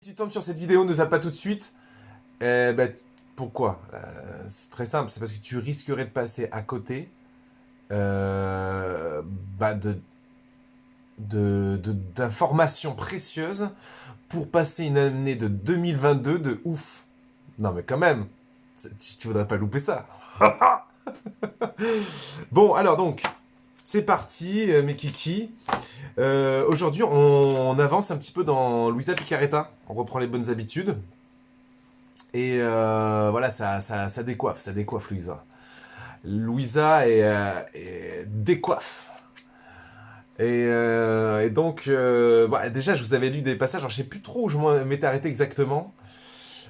Si tu tombes sur cette vidéo, ne zappe pas tout de suite. Ben, pourquoi? C'est très simple, c'est parce que tu risquerais de passer à côté euh, bah, d'informations précieuses pour passer une année de 2022 de ouf. Non mais quand même, tu voudrais pas louper ça. Bon, alors donc, c'est parti, mes kikis. Aujourd'hui, on avance un petit peu dans Luisa Picaretta. On reprend les bonnes habitudes. Et voilà, ça décoiffe Louisa. Louisa décoiffe. Et donc, bah, déjà, je vous avais lu des passages, alors je sais plus trop où je m'étais arrêté exactement.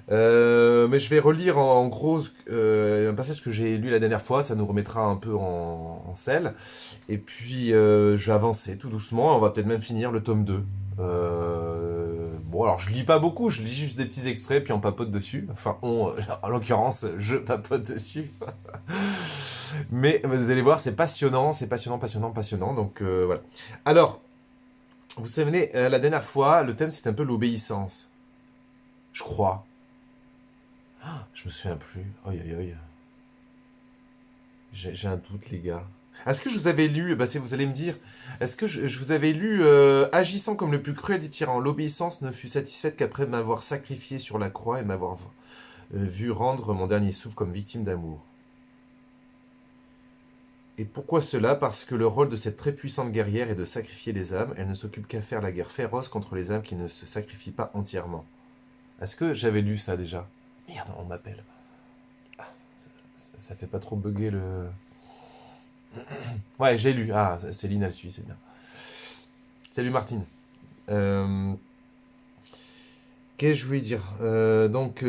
Mais je vais relire en gros un passage que j'ai lu la dernière fois, ça nous remettra un peu en selle. Et puis, je vais avancer tout doucement, on va peut-être même finir le tome 2. Bon, alors je lis pas beaucoup, je lis juste des petits extraits, puis on papote dessus. Enfin, en l'occurrence, je papote dessus. Mais vous allez voir, c'est passionnant, passionnant. Donc voilà. Alors, vous savez, la dernière fois, le thème c'était un peu l'obéissance. Je crois. Je me souviens plus. Aïe aïe aïe. J'ai un doute, les gars. Est-ce que je vous avais lu, vous allez me dire, est-ce que je vous avais lu agissant comme le plus cruel des tyrans, l'obéissance ne fut satisfaite qu'après m'avoir sacrifié sur la croix et m'avoir vu rendre mon dernier souffle comme victime d'amour. Et pourquoi cela? Parce que le rôle de cette très puissante guerrière est de sacrifier les âmes. Elle ne s'occupe qu'à faire la guerre féroce contre les âmes qui ne se sacrifient pas entièrement. Est-ce que j'avais lu ça déjà? Merde, on m'appelle. Ah, ça fait pas trop bugger le... Ouais, j'ai lu. Ah, Céline, elle suit, c'est bien. Salut Martine. Euh, Qu'est-ce que je voulais dire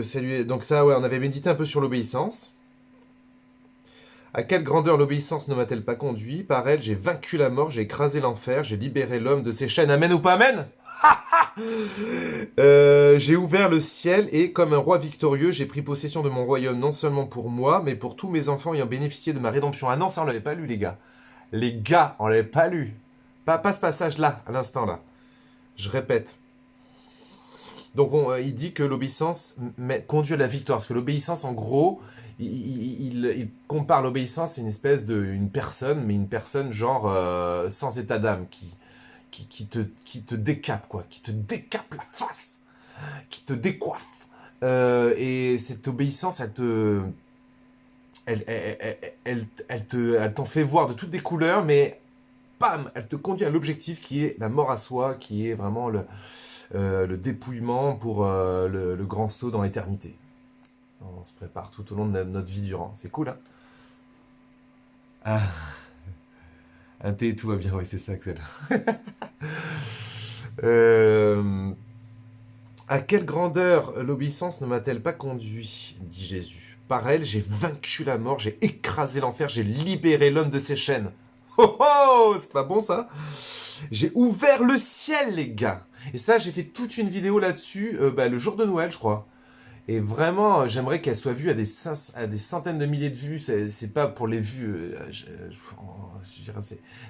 salut. Donc ça, ouais, on avait médité un peu sur l'obéissance. À quelle grandeur l'obéissance ne m'a-t-elle pas conduit? Par elle, j'ai vaincu la mort, j'ai écrasé l'enfer, j'ai libéré l'homme de ses chaînes. Amen ou pas amen? J'ai ouvert le ciel et, comme un roi victorieux, j'ai pris possession de mon royaume non seulement pour moi, mais pour tous mes enfants ayant bénéficié de ma rédemption. Ah non, ça on l'avait pas lu, les gars. Les gars, on l'avait pas lu. Pas ce passage-là, à l'instant là. Je répète. Donc il dit que l'obéissance conduit à la victoire. Parce que l'obéissance, en gros, il compare l'obéissance à une espèce une personne, mais une personne genre sans état d'âme, qui te décape, quoi, qui te décape la face, qui te décoiffe. Et cette obéissance, elle t'en fait voir de toutes les couleurs, mais bam, elle te conduit à l'objectif qui est la mort à soi, qui est vraiment le dépouillement pour le grand saut dans l'éternité. On se prépare tout au long de notre vie durant. C'est cool, hein? Ah, un thé et tout va bien, oui, c'est ça, Axel. euh, à quelle grandeur l'obéissance ne m'a-t-elle pas conduit, dit Jésus. Par elle, j'ai vaincu la mort, j'ai écrasé l'enfer, j'ai libéré l'homme de ses chaînes. Oh oh, c'est pas bon ça? J'ai ouvert le ciel, les gars. Et ça, j'ai fait toute une vidéo là-dessus, le jour de Noël, je crois. Et vraiment, j'aimerais qu'elle soit vue à des centaines de milliers de vues. C'est pas pour les vues. Je dirais,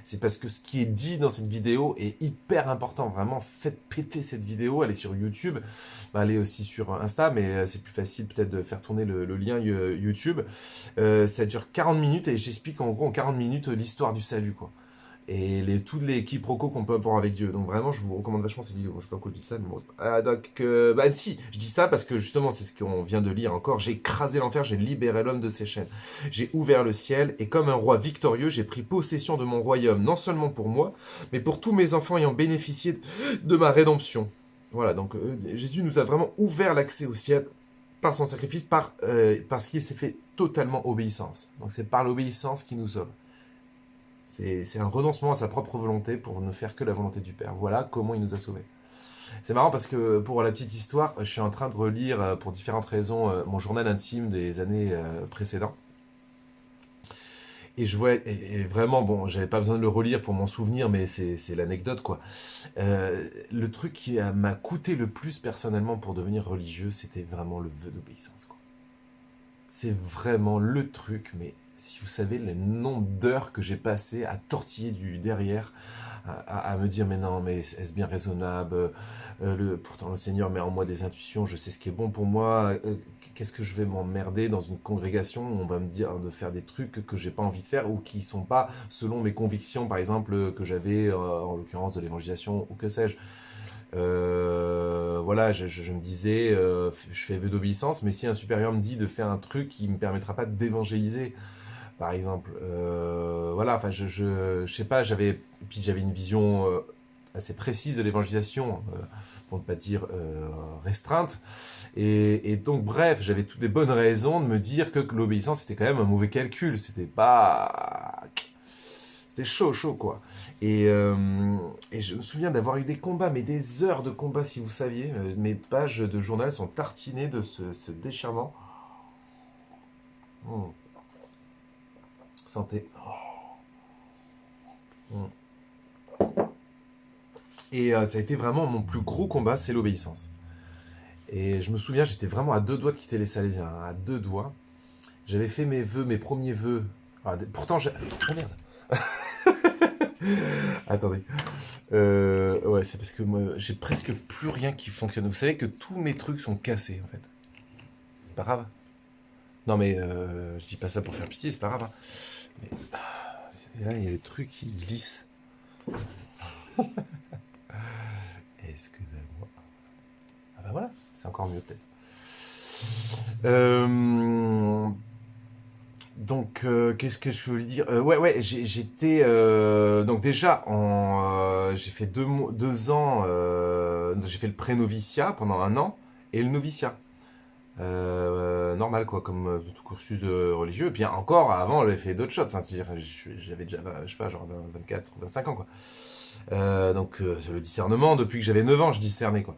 c'est parce que ce qui est dit dans cette vidéo est hyper important. Vraiment, faites péter cette vidéo. Elle est sur YouTube. Bah, elle est aussi sur Insta, mais c'est plus facile peut-être de faire tourner le lien YouTube. Ça dure 40 minutes et j'explique en gros en 40 minutes l'histoire du salut, quoi, et toutes les quiproquos qu'on peut avoir avec Dieu. Donc vraiment, je vous recommande vachement cette vidéo. Je sais pas pourquoi je dis ça, mais bon. Bah si, je dis ça parce que justement, c'est ce qu'on vient de lire encore. J'ai écrasé l'enfer, j'ai libéré l'homme de ses chaînes. J'ai ouvert le ciel, et comme un roi victorieux, j'ai pris possession de mon royaume, non seulement pour moi, mais pour tous mes enfants ayant bénéficié de ma rédemption. Voilà, donc Jésus nous a vraiment ouvert l'accès au ciel par son sacrifice, parce qu'il s'est fait totalement obéissance. Donc c'est par l'obéissance qu'il nous sauve. C'est un renoncement à sa propre volonté pour ne faire que la volonté du Père. Voilà comment il nous a sauvés. C'est marrant parce que, pour la petite histoire, je suis en train de relire, pour différentes raisons, mon journal intime des années précédentes. Et je vois, et vraiment, bon, j'avais pas besoin de le relire pour m'en souvenir, mais c'est l'anecdote, quoi. Le truc qui m'a coûté le plus personnellement pour devenir religieux, c'était vraiment le vœu d'obéissance, quoi. C'est vraiment le truc, mais si vous savez le nombre d'heures que j'ai passé à tortiller du derrière, à me dire mais non, mais est-ce bien raisonnable, pourtant le Seigneur met en moi des intuitions, je sais ce qui est bon pour moi, qu'est-ce que je vais m'emmerder dans une congrégation où on va me dire de faire des trucs que j'ai pas envie de faire ou qui sont pas selon mes convictions, par exemple, que j'avais en l'occurrence de l'évangélisation ou que sais-je. Voilà, je me disais, je fais vœu d'obéissance, mais si un supérieur me dit de faire un truc qui me permettra pas d'évangéliser, par exemple, voilà, enfin, je sais pas, j'avais une vision assez précise de l'évangélisation, pour ne pas dire restreinte, et donc, bref, j'avais toutes les bonnes raisons de me dire que l'obéissance c'était quand même un mauvais calcul, c'était chaud, chaud, quoi. Et je me souviens d'avoir eu des combats, mais des heures de combats, si vous saviez. Mes pages de journal sont tartinées de ce déchirement. Mmh. Santé. Mmh. Et ça a été vraiment mon plus gros combat, c'est l'obéissance. Et je me souviens, j'étais vraiment à 2 doigts de quitter les Salésiens, hein, à 2 doigts. J'avais fait mes vœux, mes premiers vœux. Ah, pourtant, oh merde. Attendez. Ouais, c'est parce que moi, j'ai presque plus rien qui fonctionne. Vous savez que tous mes trucs sont cassés, en fait. C'est pas grave. Non, mais je dis pas ça pour faire pitié, c'est pas grave, hein. Mais là, il y a des trucs qui glissent. Excusez-moi. Ah bah voilà, c'est encore mieux peut-être. Donc, qu'est-ce que je voulais dire? Ouais, j'étais donc déjà j'ai fait 2 ans, j'ai fait le pré-noviciat pendant 1 an et le noviciat. Normal quoi, comme tout cursus religieux. Et puis encore avant, j'avais fait d'autres choses. Enfin, c'est-à-dire, j'avais déjà, je sais pas, genre 24 ou 25 ans quoi. Donc c'est le discernement, depuis que j'avais 9 ans, je discernais quoi.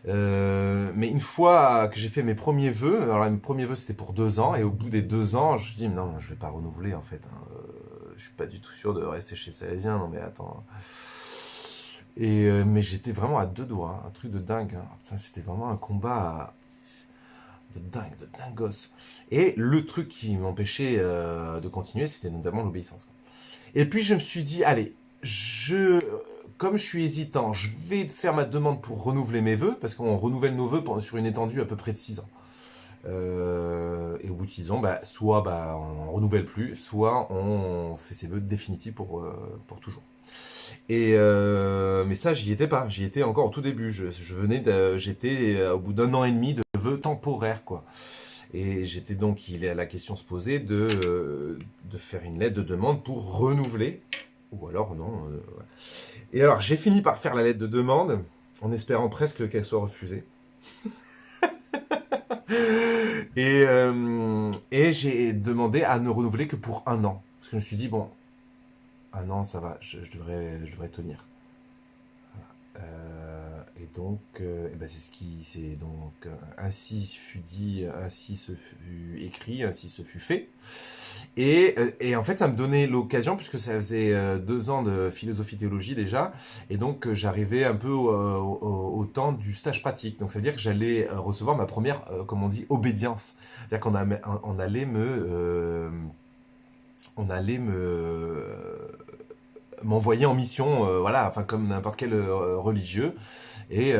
Mais une fois que j'ai fait mes premiers vœux, alors mes premiers vœux c'était pour 2 ans, et au bout des 2 ans, je me suis dit non, je vais pas renouveler en fait, hein. Je suis pas du tout sûr de rester chez Salésien, non mais attends. Mais j'étais vraiment à 2 doigts, hein, un truc de dingue, hein. Ça, c'était vraiment un combat de dingos. Et le truc qui m'empêchait de continuer, c'était notamment l'obéissance. Et puis je me suis dit, allez, comme je suis hésitant, je vais faire ma demande pour renouveler mes vœux, parce qu'on renouvelle nos vœux sur une étendue à peu près de 6 ans. Et au bout de 6 ans, soit on renouvelle plus, soit on fait ses vœux définitifs pour toujours. Mais ça, j'y étais pas. J'y étais encore au tout début. J'étais au bout d'1 an et demi de vœux temporaires, quoi. Et j'étais donc, la question se posait de faire une lettre de demande pour renouveler, ou alors non. Ouais. Et alors, j'ai fini par faire la lettre de demande, en espérant presque qu'elle soit refusée. Et j'ai demandé à ne renouveler que pour 1 an. Parce que je me suis dit, bon, 1 an, ça va, je devrais tenir. Et donc, c'est donc ainsi fut dit, ainsi ce fut écrit, ainsi ce fut fait. Et en fait, ça me donnait l'occasion, puisque ça faisait 2 ans de philosophie-théologie déjà, et donc j'arrivais un peu au temps du stage pratique. Donc ça veut dire que j'allais recevoir ma première, comme on dit, obédience. C'est-à-dire on allait m'envoyer en mission, voilà, enfin comme n'importe quel religieux. Et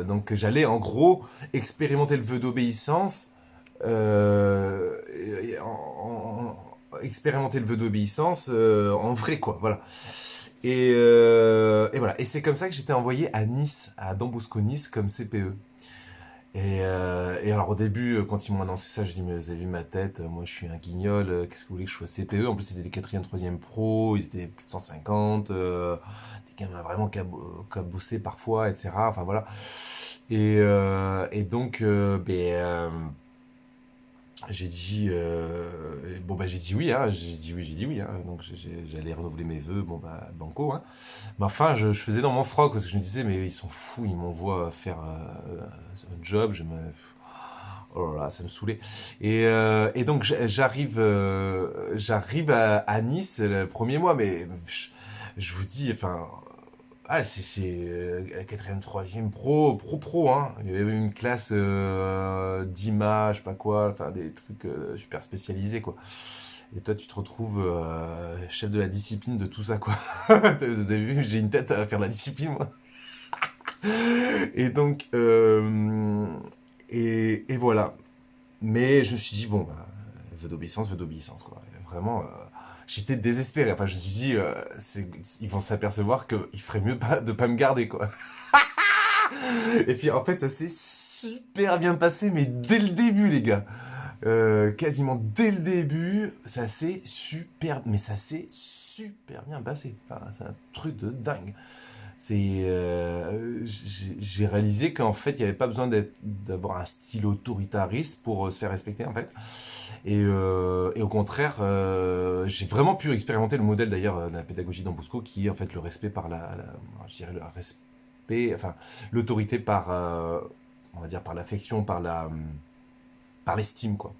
donc j'allais en gros expérimenter le vœu d'obéissance, expérimenter le vœu d'obéissance en vrai, quoi, voilà. Et voilà. Et c'est comme ça que j'étais envoyé à Nice, à Don Bosco Nice, comme CPE. Et alors au début, quand ils m'ont annoncé ça, je dis mais vous avez vu ma tête, moi je suis un guignol, qu'est-ce que vous voulez que je sois CPE? En plus c'était des 4e, 3e pro, ils étaient plus de 150, des gamins vraiment caboussés parfois, etc. Enfin voilà. Et donc, j'ai dit oui, hein, j'ai dit oui, hein, donc j'allais renouveler mes vœux, bon banco, hein. Mais enfin, je faisais dans mon froc, parce que je me disais, mais ils sont fous, ils m'envoient faire un job, oh là là, ça me saoulait. Et donc j'arrive à Nice le premier mois, mais je vous dis, enfin, c'est 4e, 3e pro, hein. Il y avait une classe d'IMA, je sais pas quoi, enfin des trucs super spécialisés, quoi. Et toi, tu te retrouves chef de la discipline de tout ça, quoi. Vous avez vu, j'ai une tête à faire de la discipline, moi. Et donc, et voilà. Mais je me suis dit, bon, bah, vœu d'obéissance, quoi. Vraiment, j'étais désespéré. Enfin, je me suis dit, ils vont s'apercevoir qu'il ferait mieux de pas me garder, quoi. Et puis, en fait, ça s'est super bien passé, mais dès le début, les gars. Quasiment dès le début, ça s'est super bien passé. Enfin, c'est un truc de dingue. J'ai réalisé qu'en fait, il n'y avait pas besoin d'avoir un style autoritariste pour se faire respecter, en fait. Et au contraire, j'ai vraiment pu expérimenter le modèle d'ailleurs de la pédagogie Don Bosco, qui est en fait le respect par je dirais le respect, enfin l'autorité par, on va dire par l'affection, par l'estime, quoi.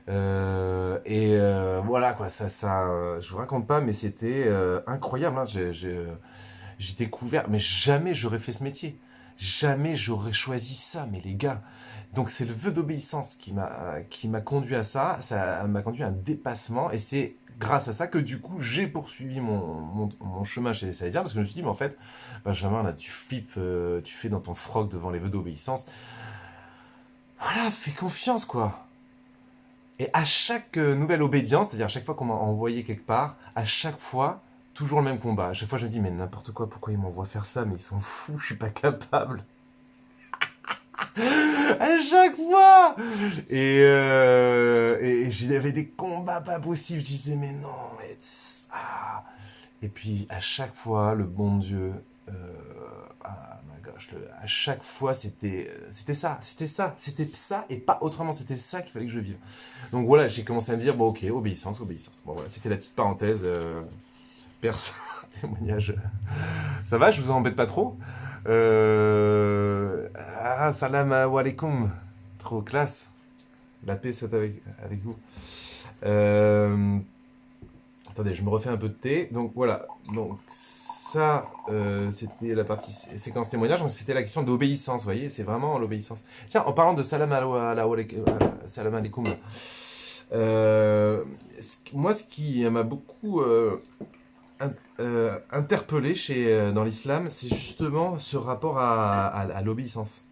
Voilà, quoi, je vous raconte pas, mais c'était incroyable, hein. J'ai découvert, mais jamais j'aurais fait ce métier. Jamais j'aurais choisi ça, mais les gars. Donc c'est le vœu d'obéissance qui m'a conduit à ça, ça m'a conduit à un dépassement, et c'est grâce à ça que du coup j'ai poursuivi mon chemin chez les Salésiens, parce que je me suis dit, mais en fait, Benjamin, là tu flippes, tu fais dans ton froc devant les vœux d'obéissance. Voilà, fais confiance, quoi. Et à chaque nouvelle obédience, c'est-à-dire à chaque fois qu'on m'a envoyé quelque part, à chaque fois, toujours le même combat. À chaque fois, je me dis, mais n'importe quoi, pourquoi ils m'envoient faire ça? Mais ils sont fous, je suis pas capable. À chaque fois. Et j'avais des combats pas possibles. Je disais, mais non, ah. Et puis, à chaque fois, le bon Dieu, euh, ah my gosh, à chaque fois, c'était ça, et pas autrement. C'était ça qu'il fallait que je vive. Donc voilà, j'ai commencé à me dire, bon, ok, obéissance, obéissance. Bon, voilà, c'était la petite parenthèse. Perso, témoignage. Ça va, je vous embête pas trop. Salam alaikum. Trop classe. La paix soit avec vous. Euh, Attendez, je me refais un peu de thé. Donc voilà. Donc ça, c'était la partie séquence témoignage. Donc c'était la question d'obéissance. Vous voyez, c'est vraiment l'obéissance. Tiens, en parlant de salam alaikum. Moi, ce qui m'a beaucoup interpellé dans l'islam, c'est justement ce rapport à l'obéissance,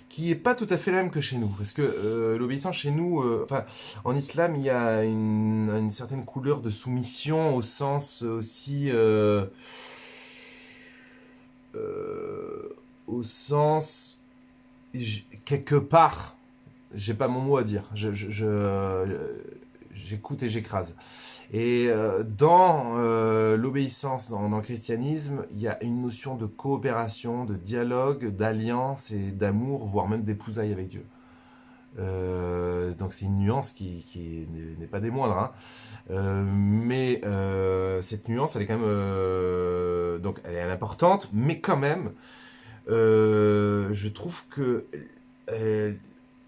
qui est pas tout à fait le même que chez nous. Parce que l'obéissance chez nous, enfin, en islam, il y a une certaine couleur de soumission au sens aussi, au sens, quelque part, j'ai pas mon mot à dire. J'écoute et j'écrase. Et dans l'obéissance, dans le christianisme, il y a une notion de coopération, de dialogue, d'alliance et d'amour, voire même d'épousailles avec Dieu. Donc c'est une nuance qui n'est pas des moindres, hein. Mais cette nuance, elle est quand même, donc elle est importante, mais quand même, je trouve que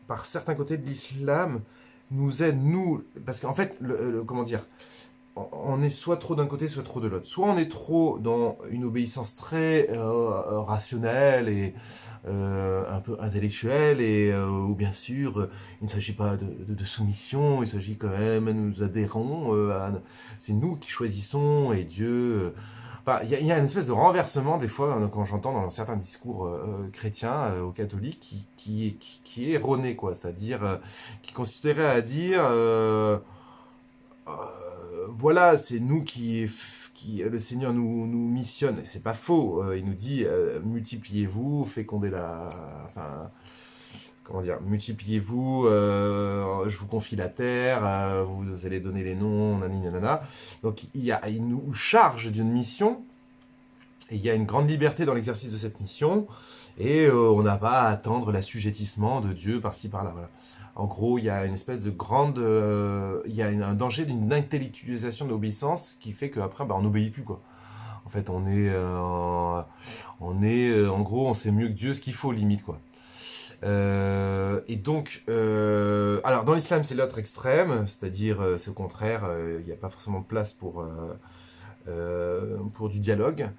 par certains côtés de l'islam, nous aide, nous, parce qu'en fait, comment dire, on est soit trop d'un côté, soit trop de l'autre. Soit on est trop dans une obéissance très rationnelle et un peu intellectuelle, ou bien sûr, il ne s'agit pas de soumission, il s'agit quand même, nous adhérons, c'est nous qui choisissons, et Dieu... Enfin, il y a une espèce de renversement, des fois, quand j'entends dans certains discours chrétiens ou catholiques, qui est erroné, quoi. C'est-à-dire, qui consisterait à dire... voilà, c'est nous le Seigneur nous missionne, et c'est pas faux. Il nous dit multipliez-vous, fécondez enfin, comment dire, multipliez-vous, je vous confie la terre, vous allez donner les noms, nanana. Donc il nous charge d'une mission, et il y a une grande liberté dans l'exercice de cette mission, et on n'a pas à attendre l'assujettissement de Dieu par-ci par-là. Voilà. En gros, il y a une espèce de grande... il y a un danger d'une intellectualisation de l'obéissance qui fait qu'après, on n'obéit plus, quoi. En fait, en gros, on sait mieux que Dieu ce qu'il faut, limite, quoi. Et donc, alors dans l'islam, c'est l'autre extrême, c'est-à-dire, c'est au contraire, il n'y a pas forcément de place pour du dialogue.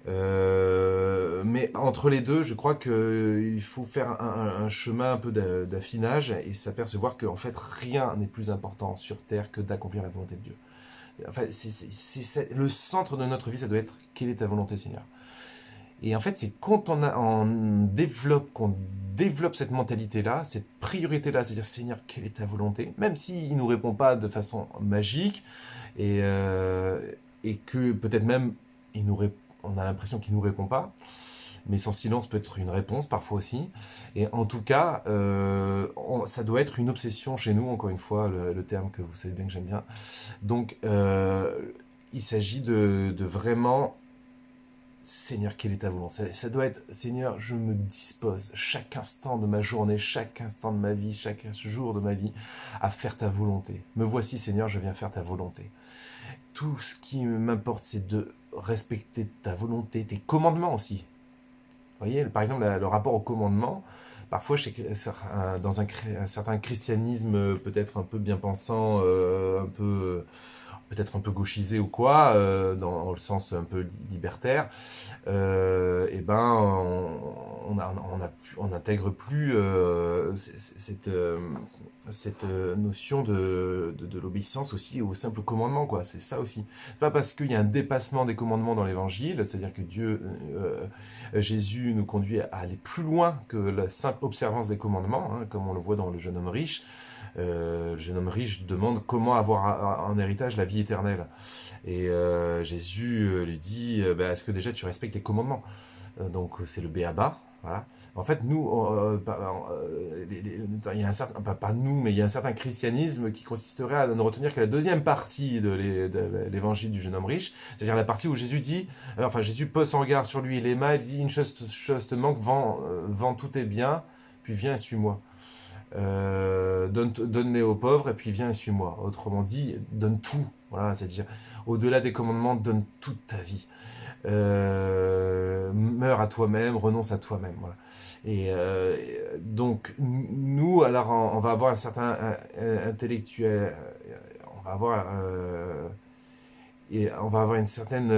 Mais entre les deux, je crois qu'il faut faire un chemin un peu d'affinage et s'apercevoir qu'en fait, rien n'est plus important sur Terre que d'accomplir la volonté de Dieu. Enfin, le centre de notre vie, ça doit être quelle est ta volonté, Seigneur. Et en fait, c'est quand qu'on développe cette mentalité-là, cette priorité-là, c'est-à-dire Seigneur, quelle est ta volonté, même s'il ne nous répond pas de façon magique, et, euh, et que peut-être même on a l'impression qu'il ne nous répond pas, mais son silence peut être une réponse parfois aussi. Et en tout cas, ça doit être une obsession chez nous, encore une fois, le terme que vous savez bien que j'aime bien. Donc, il s'agit de vraiment Seigneur, quelle est ta volonté? Ça doit être, Seigneur, je me dispose chaque instant de ma journée, chaque instant de ma vie, chaque jour de ma vie, à faire ta volonté. Me voici, Seigneur, je viens faire ta volonté. Tout ce qui m'importe, c'est de respecter ta volonté, tes commandements aussi. Vous voyez, par exemple, le rapport au commandement, parfois, dans un certain christianisme peut-être un peu bien pensant, un peu peut-être un peu gauchisé ou quoi, dans le sens un peu libertaire, et ben on n'intègre plus cette notion de l'obéissance aussi au simple commandement, quoi. C'est ça aussi. C'est pas parce qu'il y a un dépassement des commandements dans l'évangile, c'est-à-dire que Jésus nous conduit à aller plus loin que la simple observance des commandements, hein, comme on le voit dans le jeune homme riche. Le jeune homme riche demande comment avoir en héritage la vie éternelle. Et Jésus lui dit, bah, est-ce que déjà tu respectes les commandements? Donc c'est le béaba. Voilà. En fait, nous, il y a un certain, pas nous, mais il y a un certain christianisme qui consisterait à ne retenir que la deuxième partie de l'évangile du jeune homme riche, c'est-à-dire la partie où Jésus dit, enfin Jésus pose son regard sur lui et les mains, il dit une chose te manque, vends tous tes biens, puis viens et suis-moi. Donne-les aux pauvres et puis viens et suis-moi. Autrement dit, donne tout. Voilà, c'est-à-dire, au-delà des commandements, donne toute ta vie. Meurs à toi-même, renonce à toi-même. Voilà. Et donc, nous, alors, on va avoir un certain intellectuel, on va avoir une certaine,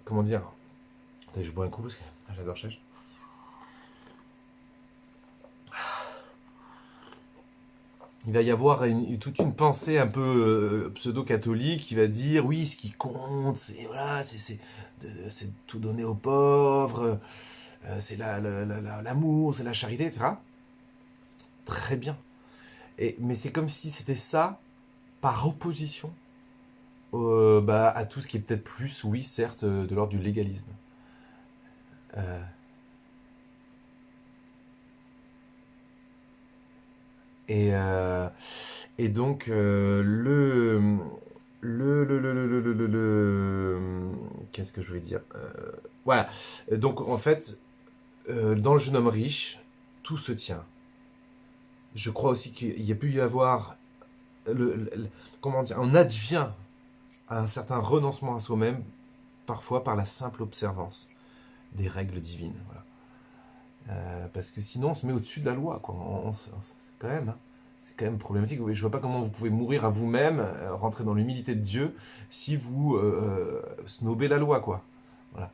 comment dire, attendez, je bois un coup parce que j'adore chercher. Il va y avoir toute une pensée un peu pseudo-catholique qui va dire oui, ce qui compte, c'est voilà, c'est tout donner aux pauvres, c'est l'amour, c'est la charité, etc. Très bien. Mais c'est comme si c'était ça par opposition à tout ce qui est peut-être plus, oui, certes, de l'ordre du légalisme. Euh, et, euh, et donc, qu'est-ce que je voulais dire? Voilà. Donc, en fait, dans le jeune homme riche, tout se tient. Je crois aussi qu'il y a pu y avoir, comment dire, on advient à un certain renoncement à soi-même, parfois par la simple observance des règles divines. Voilà. Parce que sinon, on se met au-dessus de la loi, quoi. C'est quand même problématique. Je vois pas comment vous pouvez mourir à vous-même, rentrer dans l'humilité de Dieu, si vous snobez la loi, quoi. Voilà.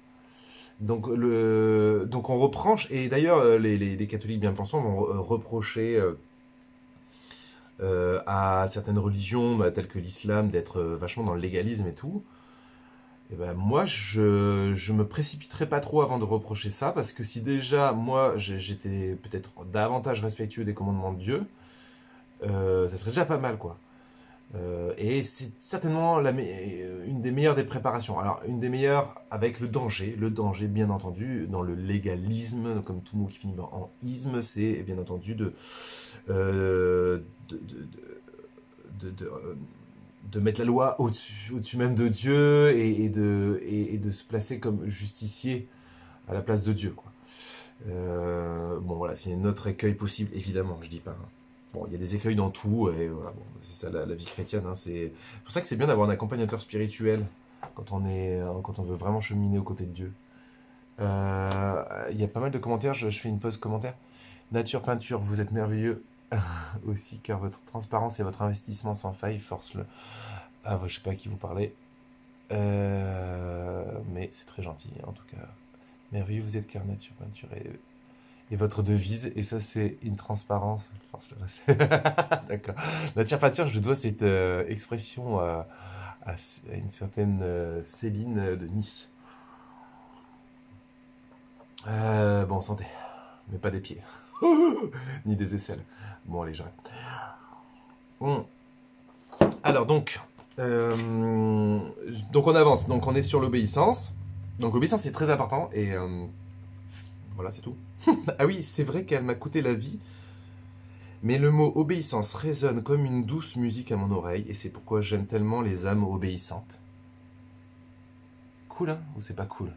Donc on reprend, et d'ailleurs les catholiques bien pensants vont reprocher à certaines religions telles que l'islam d'être vachement dans le légalisme et tout. Et ben moi je me précipiterai pas trop avant de reprocher ça, parce que si déjà moi j'étais peut-être davantage respectueux des commandements de Dieu, ça serait déjà pas mal, quoi. Et c'est certainement une des meilleures des préparations. Alors, une des meilleures avec le danger bien entendu, dans le légalisme, comme tout mot qui finit en isme, c'est bien entendu euh, de, de, de, de, euh, de mettre la loi au-dessus même de Dieu et de se placer comme justicier à la place de Dieu, quoi. Bon, voilà, c'est un autre écueil possible, évidemment, je dis pas, hein. Bon, il y a des écueils dans tout, et voilà, bon, c'est ça la vie chrétienne, hein, c'est pour ça que c'est bien d'avoir un accompagnateur spirituel quand on veut vraiment cheminer aux côtés de Dieu. Il y a pas mal de commentaires, je fais une pause commentaire. Nature, peinture, vous êtes merveilleux aussi, car votre transparence et votre investissement sans faille forcent le... Ah, je sais pas à qui vous parlez. Mais c'est très gentil, en tout cas. Merveilleux, vous êtes cœur nature peinture et votre devise, et ça c'est une transparence. Force le respect. D'accord. Nature peinture, je dois cette expression à une certaine Céline de Nice. Bon, santé, mais pas des pieds, ni des aisselles. Bon, allez, j'arrête. Bon. Alors donc on avance. Donc on est sur l'obéissance. Donc l'obéissance c'est très important et voilà, c'est tout. Ah oui, c'est vrai qu'elle m'a coûté la vie, mais le mot obéissance résonne comme une douce musique à mon oreille, et c'est pourquoi j'aime tellement les âmes obéissantes. Cool, hein? Ou c'est pas cool?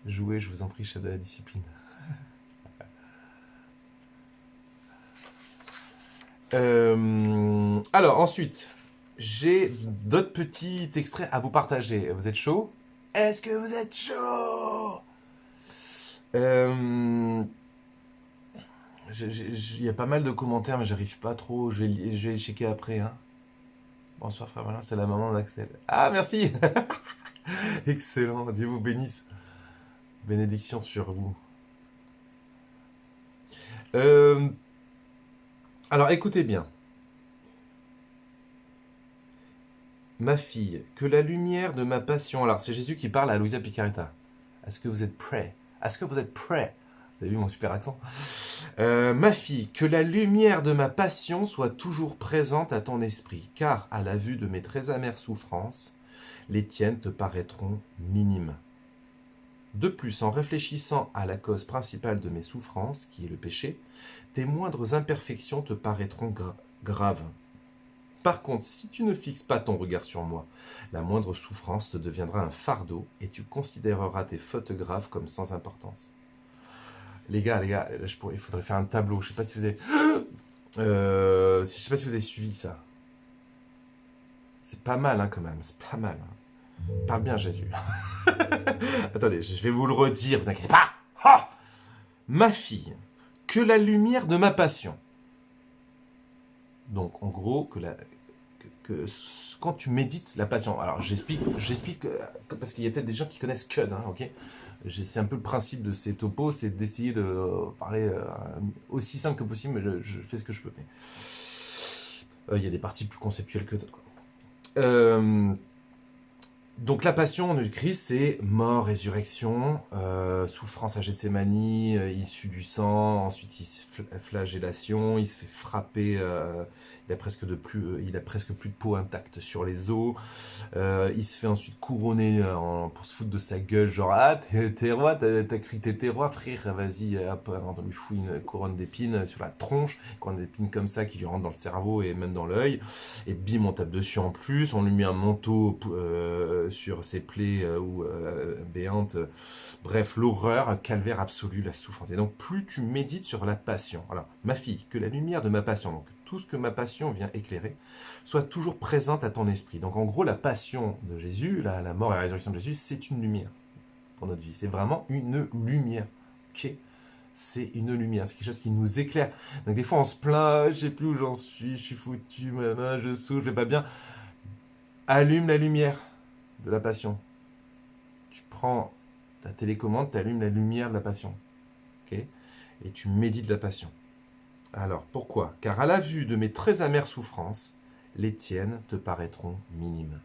Jouez, je vous en prie, chef de la discipline. Alors, ensuite, j'ai d'autres petits extraits à vous partager. Vous êtes chaud? Est-ce que vous êtes chaud? Il y a pas mal de commentaires, mais j'arrive pas trop. Je vais les checker après. Hein. Bonsoir, frère Malin, c'est la maman d'Axel. Ah, merci. Excellent, Dieu vous bénisse. Bénédiction sur vous. Euh, alors, écoutez bien. Ma fille, que la lumière de ma passion... Alors, c'est Jésus qui parle à Louisa Picaretta. Est-ce que vous êtes prêts? Est-ce que vous êtes prêts? Vous avez vu mon super accent? Ma fille, que la lumière de ma passion soit toujours présente à ton esprit, car à la vue de mes très amères souffrances, les tiennes te paraîtront minimes. De plus, en réfléchissant à la cause principale de mes souffrances, qui est le péché, tes moindres imperfections te paraîtront graves. Par contre, si tu ne fixes pas ton regard sur moi, la moindre souffrance te deviendra un fardeau et tu considéreras tes fautes graves comme sans importance. Les gars, il faudrait faire un tableau. Je sais pas si vous avez, je sais pas si vous avez suivi ça. C'est pas mal, hein, quand même. C'est pas mal. Hein. Parle bien, Jésus. Attendez, je vais vous le redire. Vous inquiétez pas. Ah, ma fille, que la lumière de ma passion. Donc, en gros, quand tu médites la passion. Alors, j'explique parce qu'il y a peut-être des gens qui connaissent CUD, hein, ok. C'est un peu le principe de ces topos, c'est d'essayer de parler aussi simple que possible, mais je fais ce que je peux. Il y a des parties plus conceptuelles que d'autres. Donc la passion du Christ, c'est mort, résurrection, souffrance à Gethsémani, issue du sang, ensuite flagellation, il se fait frapper, il a presque plus de peau intacte sur les os, il se fait ensuite couronner pour se foutre de sa gueule, genre ah t'es roi, t'as cru que t'étais roi, frère, vas-y, hop, on lui fout une couronne d'épines sur la tronche, une couronne d'épines comme ça qui lui rentre dans le cerveau et même dans l'œil, et bim, on tape dessus en plus, on lui met un manteau sur ses plaies béantes, bref, l'horreur, calvaire absolu, la souffrance. Et donc plus tu médites sur la passion, alors ma fille, que la lumière de ma passion, donc tout ce que ma passion vient éclairer, soit toujours présente à ton esprit. Donc en gros, la passion de Jésus, la mort et la résurrection de Jésus, c'est une lumière pour notre vie. C'est vraiment une lumière. Okay, c'est une lumière, c'est quelque chose qui nous éclaire. Donc des fois on se plaint, je sais plus où j'en suis, je suis foutu, je souffre, je vais pas bien. Allume la lumière de la passion. Tu prends ta télécommande, tu allumes la lumière de la passion. Okay, et tu médites la passion. Alors, pourquoi? Car à la vue de mes très amères souffrances, les tiennes te paraîtront minimes.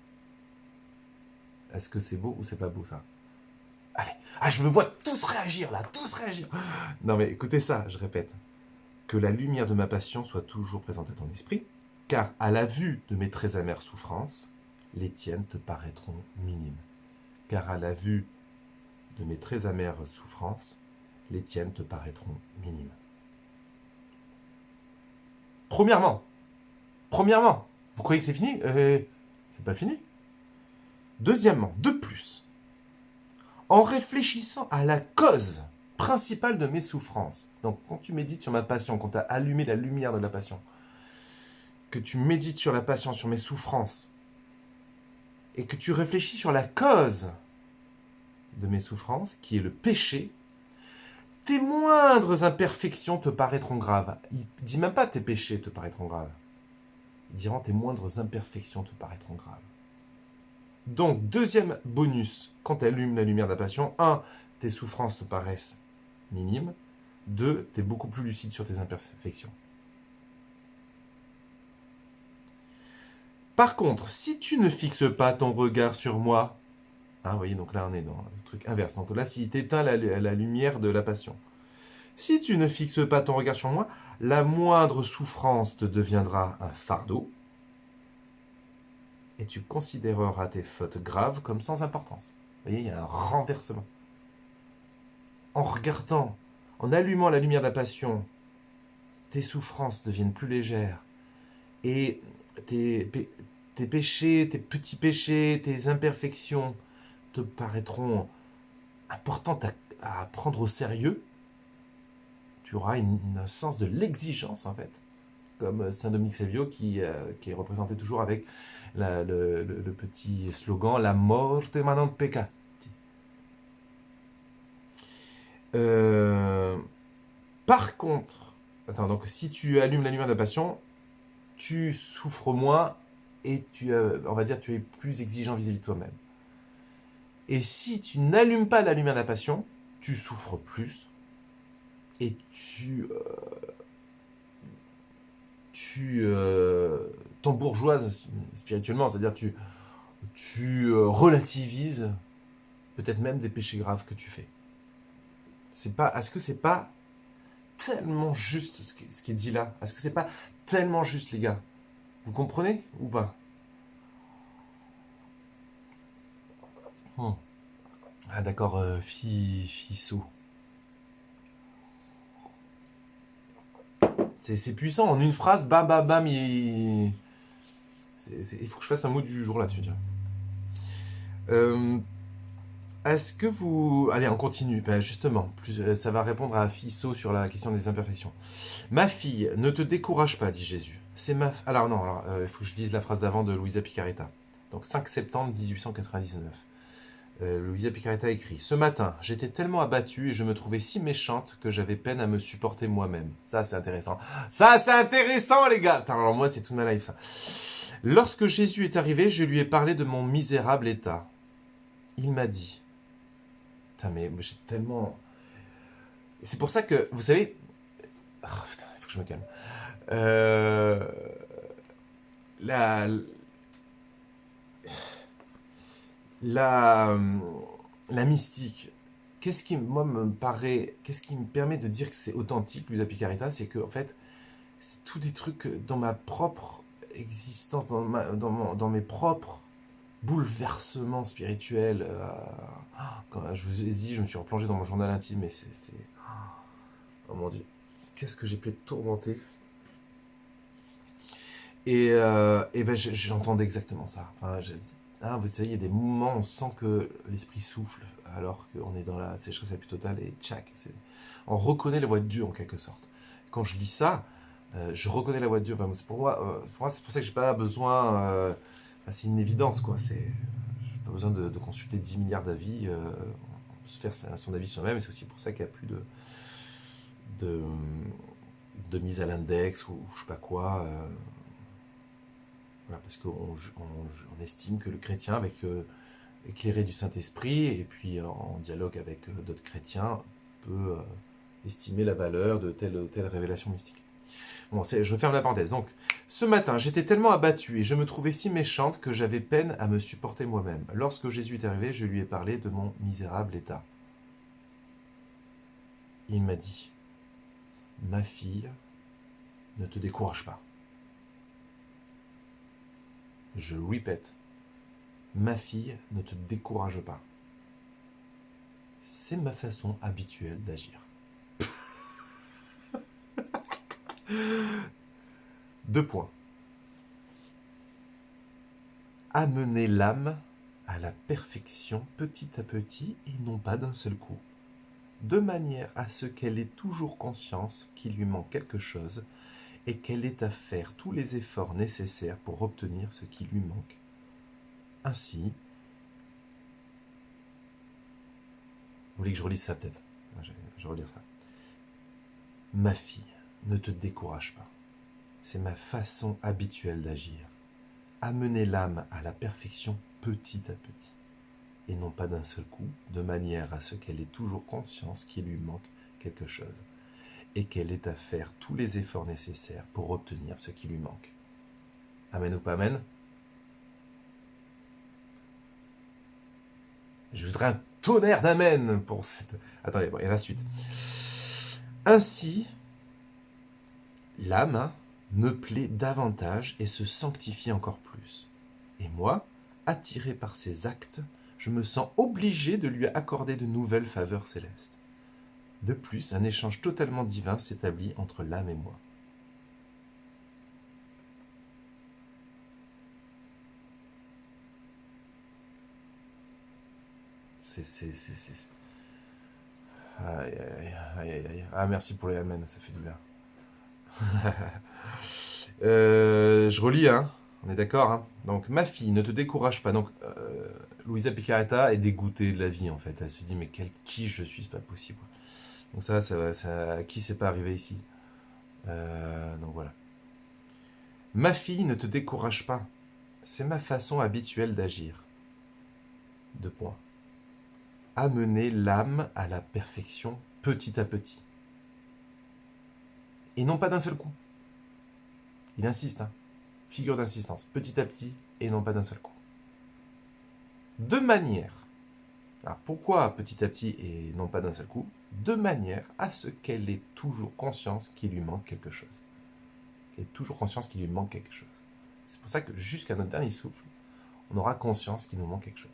Est-ce que c'est beau ou c'est pas beau, ça? Allez, je me vois tous réagir, là, tous réagir. Non mais écoutez ça, je répète. Que la lumière de ma passion soit toujours présente à ton esprit, car à la vue de mes très amères souffrances, les tiennes te paraîtront minimes. Car à la vue de mes très amères souffrances, les tiennes te paraîtront minimes. Premièrement, vous croyez que c'est fini? C'est pas fini. Deuxièmement, de plus, en réfléchissant à la cause principale de mes souffrances, donc quand tu médites sur ma passion, quand tu as allumé la lumière de la passion, que tu médites sur la passion, sur mes souffrances, et que tu réfléchis sur la cause de mes souffrances, qui est le péché, tes moindres imperfections te paraîtront graves. Il ne dit même pas tes péchés te paraîtront graves. Ils diront tes moindres imperfections te paraîtront graves. Donc, deuxième bonus, quand tu allumes la lumière de la passion, 1, tes souffrances te paraissent minimes. 2, tu es beaucoup plus lucide sur tes imperfections. Par contre, si tu ne fixes pas ton regard sur moi, vous voyez, donc là on est dans le truc inverse. Donc là, si tu éteins la lumière de la passion, si tu ne fixes pas ton regard sur moi, la moindre souffrance te deviendra un fardeau et tu considéreras tes fautes graves comme sans importance. Vous voyez, il y a un renversement. En regardant, en allumant la lumière de la passion, tes souffrances deviennent plus légères et tes péchés, tes petits péchés, tes imperfections te paraîtront importantes à prendre au sérieux. Tu auras un sens de l'exigence, en fait, comme Saint Dominique Savio qui est représenté toujours avec le petit slogan « La morte manant peccati ». Par contre, attends, donc si tu allumes la lumière de la passion, tu souffres moins et on va dire, tu es plus exigeant vis-à-vis de toi-même. Et si tu n'allumes pas la lumière de la passion, tu souffres plus et tu t'embourgeoises spirituellement, c'est-à-dire tu relativises peut-être même des péchés graves que tu fais. Est-ce que c'est pas tellement juste ce qui est dit là? Est-ce que c'est pas tellement juste, les gars? Vous comprenez ou pas? Ah d'accord, Fisso. C'est puissant, en une phrase, bam bam bam, il faut que je fasse un mot du jour là-dessus. Est-ce que vous... Allez, on continue. Ben justement, ça va répondre à Fisso sur la question des imperfections. Ma fille, ne te décourage pas, dit Jésus. Alors non, il faut que je lise la phrase d'avant de Luisa Picaretta. Donc 5 septembre 1899. Luisa Picaretta écrit « Ce matin, j'étais tellement abattue et je me trouvais si méchante que j'avais peine à me supporter moi-même. » Ça, c'est intéressant. Ça, c'est intéressant, les gars. Attends, alors moi, c'est toute ma life, ça. Lorsque Jésus est arrivé, je lui ai parlé de mon misérable état. Il m'a dit... Putain, mais j'ai tellement... C'est pour ça que, vous savez... Oh, putain, il faut que je me calme. La mystique, qu'est-ce qui me permet de dire que c'est authentique, Luisa Picaretta, c'est que en fait, c'est tous des trucs dans ma propre existence, dans mes propres bouleversements spirituels. Quand je vous ai dit, je me suis replongé dans mon journal intime, et oh mon Dieu, qu'est-ce que j'ai pu être tourmenté. Et ben j'entendais exactement ça. Vous savez, il y a des moments où on sent que l'esprit souffle, alors qu'on est dans la sécheresse la plus totale, et tchac, on reconnaît la voix de Dieu en quelque sorte. Quand je lis ça, je reconnais la voix de Dieu. Enfin, pour moi, c'est pour ça que j'ai pas besoin... c'est une évidence, quoi. J'ai pas besoin de consulter 10 milliards d'avis, on peut se faire son avis soi-même, et c'est aussi pour ça qu'il n'y a plus de mise à l'index, ou je sais pas quoi... Voilà, parce qu'on estime que le chrétien, avec éclairé du Saint-Esprit, et puis en dialogue avec d'autres chrétiens, peut estimer la valeur de telle ou telle révélation mystique. Bon, je ferme la parenthèse. Donc, ce matin, j'étais tellement abattue et je me trouvais si méchante que j'avais peine à me supporter moi-même. Lorsque Jésus est arrivé, je lui ai parlé de mon misérable état. Il m'a dit, « Ma fille, ne te décourage pas. » Je répète, ma fille, ne te décourage pas. C'est ma façon habituelle d'agir. 2 points. Amener l'âme à la perfection petit à petit et non pas d'un seul coup, de manière à ce qu'elle ait toujours conscience qu'il lui manque quelque chose et qu'elle ait à faire tous les efforts nécessaires pour obtenir ce qui lui manque. Ainsi, vous voulez que je relise ça peut-être? Je vais relire ça. Ma fille, ne te décourage pas. C'est ma façon habituelle d'agir. Amener l'âme à la perfection petit à petit, et non pas d'un seul coup, de manière à ce qu'elle ait toujours conscience qu'il lui manque quelque chose, et qu'elle ait à faire tous les efforts nécessaires pour obtenir ce qui lui manque. Amen ou pas amen? Je voudrais un tonnerre d'amen pour cette... Attendez, bon, et la suite. Ainsi, l'âme me plaît davantage et se sanctifie encore plus. Et moi, attiré par ses actes, je me sens obligé de lui accorder de nouvelles faveurs célestes. De plus, un échange totalement divin s'établit entre l'âme et moi. C'est... Aïe, aïe, aïe, aïe, aïe. Ah, merci pour les amen, ça fait du bien. Je relis, hein. On est d'accord, hein. Donc, ma fille, ne te décourage pas. Donc, Louisa Picaretta est dégoûtée de la vie, en fait. Elle se dit, mais qui je suis, c'est pas possible. Donc à qui c'est pas arrivé ici. Donc voilà. Ma fille, ne te décourage pas. C'est ma façon habituelle d'agir. Deux points. Amener l'âme à la perfection petit à petit. Et non pas d'un seul coup. Il insiste, hein. Figure d'insistance. Petit à petit et non pas d'un seul coup. De manière. Alors pourquoi petit à petit et non pas d'un seul coup? De manière à ce qu'elle ait toujours conscience qu'il lui manque quelque chose. Qu'elle ait toujours conscience qu'il lui manque quelque chose. C'est pour ça que jusqu'à notre dernier souffle, on aura conscience qu'il nous manque quelque chose.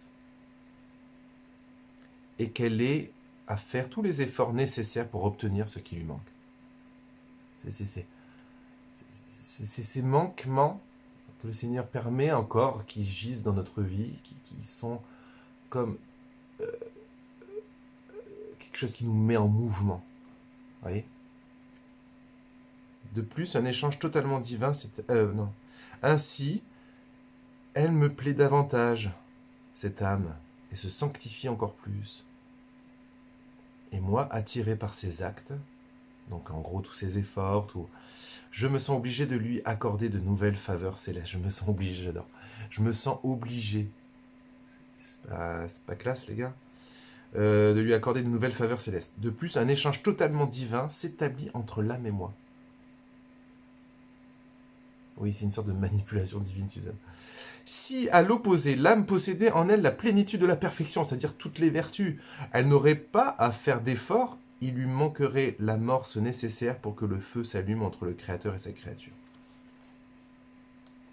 Et qu'elle ait à faire tous les efforts nécessaires pour obtenir ce qui lui manque. C'est ces manquements que le Seigneur permet encore, qui gisent dans notre vie, qui sont comme quelque chose qui nous met en mouvement. Vous voyez? De plus, un échange totalement divin, non. Ainsi, elle me plaît davantage, cette âme, et se sanctifie encore plus. Et moi, attiré par ses actes, donc en gros tous ses efforts, je me sens obligé de lui accorder de nouvelles faveurs célestes. Je me sens obligé, j'adore. Je me sens obligé. C'est pas classe, les gars. De lui accorder de nouvelles faveurs célestes. De plus, un échange totalement divin s'établit entre l'âme et moi. Oui, c'est une sorte de manipulation divine, Suzanne. Si, à l'opposé, l'âme possédait en elle la plénitude de la perfection, c'est-à-dire toutes les vertus, elle n'aurait pas à faire d'efforts, il lui manquerait l'amorce nécessaire pour que le feu s'allume entre le Créateur et sa créature.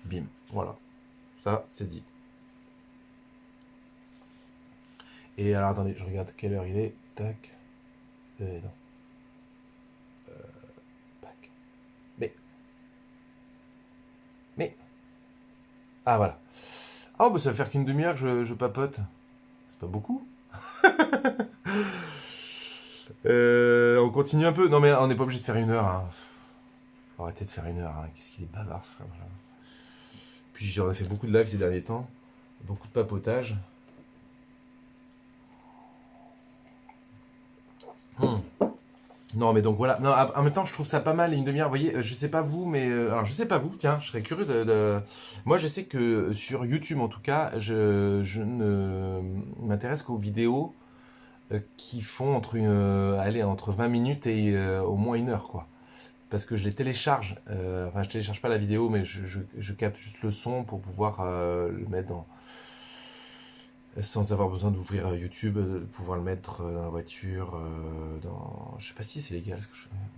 Bim, voilà. Ça, c'est dit. Et alors, attendez, je regarde quelle heure il est. Tac. Non. Tac. Mais. Ah, voilà. Ah, bah ça va faire qu'une demi-heure que je papote. C'est pas beaucoup. On continue un peu. Non, mais on n'est pas obligé de faire une heure. Hein. Faut arrêter de faire une heure. Hein. Qu'est-ce qu'il est bavard, ce frère. Puis j'en ai fait beaucoup de live ces derniers temps. Beaucoup de papotage. Non, mais donc voilà. Non, en même temps, je trouve ça pas mal, une demi-heure. Vous voyez, je sais pas vous, mais. Alors, je sais pas vous, tiens, je serais curieux Moi, je sais que sur YouTube, en tout cas, je ne m'intéresse qu'aux vidéos qui font entre 20 minutes et au moins une heure, quoi. Parce que je les télécharge. Enfin, je télécharge pas la vidéo, mais je capte juste le son pour pouvoir le mettre dans. Sans avoir besoin d'ouvrir YouTube, de pouvoir le mettre dans la voiture, je sais pas si c'est légal,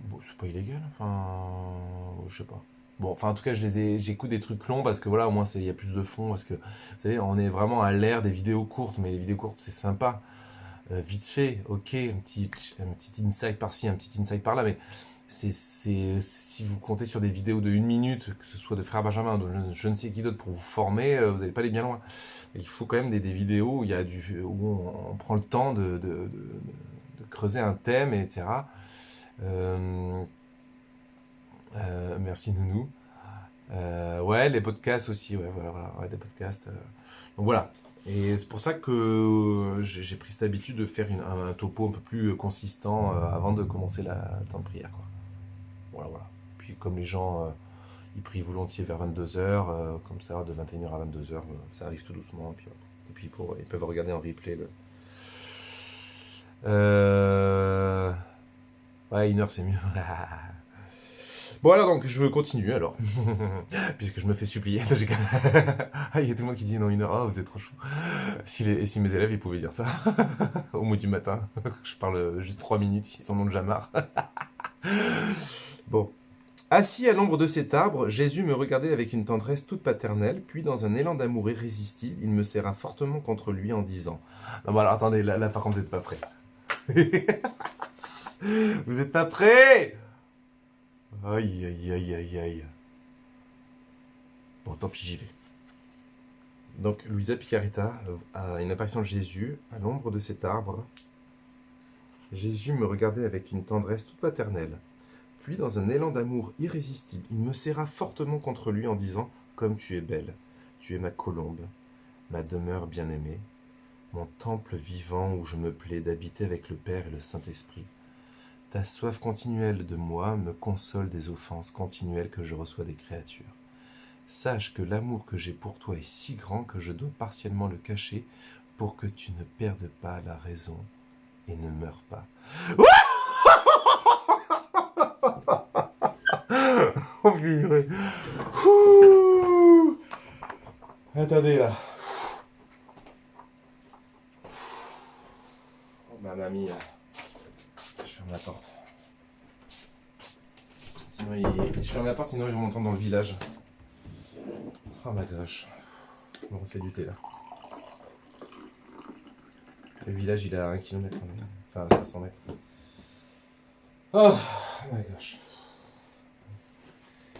bon, c'est pas illégal, enfin, je sais pas. Bon, enfin, en tout cas, j'écoute des trucs longs parce que voilà, au moins, il y a plus de fond, parce que, vous savez, on est vraiment à l'ère des vidéos courtes, mais les vidéos courtes, c'est sympa. Vite fait, ok, un petit insight par-ci, un petit insight par-là, mais si vous comptez sur des vidéos de 1 minute, que ce soit de Frère Benjamin ou de je ne sais qui d'autre pour vous former, vous n'allez pas aller bien loin. Il faut quand même des vidéos où on prend le temps de creuser un thème, etc. Merci Nounou. Ouais, les podcasts aussi, ouais, voilà, ouais, des podcasts. Donc voilà. Et c'est pour ça que j'ai pris cette habitude de faire un topo un peu plus consistant avant de commencer le temps de prière, quoi. Voilà, voilà. Puis comme les gens, il prie volontiers vers 22h, comme ça, de 21h à 22h, ça arrive tout doucement. Et puis ils peuvent regarder en replay le... Ouais, 1 heure c'est mieux. Bon alors donc, je veux continuer alors. Puisque je me fais supplier. Ah, il y a tout le monde qui dit non 1 heure, oh, vous êtes trop chou. Si mes élèves ils pouvaient dire ça, au mot du matin, je parle juste 3 minutes, ils s'en ont déjà marre. Bon. Assis à l'ombre de cet arbre, Jésus me regardait avec une tendresse toute paternelle, puis dans un élan d'amour irrésistible, il me serra fortement contre lui en disant... Non bon alors attendez, là par contre vous n'êtes pas prêts. Vous n'êtes pas prêts? Aïe aïe aïe aïe aïe. Bon tant pis j'y vais. Donc Luisa Picaretta a une apparition de Jésus à l'ombre de cet arbre. Jésus me regardait avec une tendresse toute paternelle. Puis, dans un élan d'amour irrésistible, il me serra fortement contre lui en disant « Comme tu es belle, tu es ma colombe, ma demeure bien-aimée, mon temple vivant où je me plais d'habiter avec le Père et le Saint-Esprit. Ta soif continuelle de moi me console des offenses continuelles que je reçois des créatures. Sache que l'amour que j'ai pour toi est si grand que je dois partiellement le cacher pour que tu ne perdes pas la raison et ne meurs pas. » Oh purée. Attendez là. Oh ma mamie là. Je ferme la porte. Je ferme la porte sinon ils vont m'entendre dans le village. Oh ma gosh. Je me refais du thé là. Le village il est à 1 km. Enfin 500 mètres. Oh my gosh.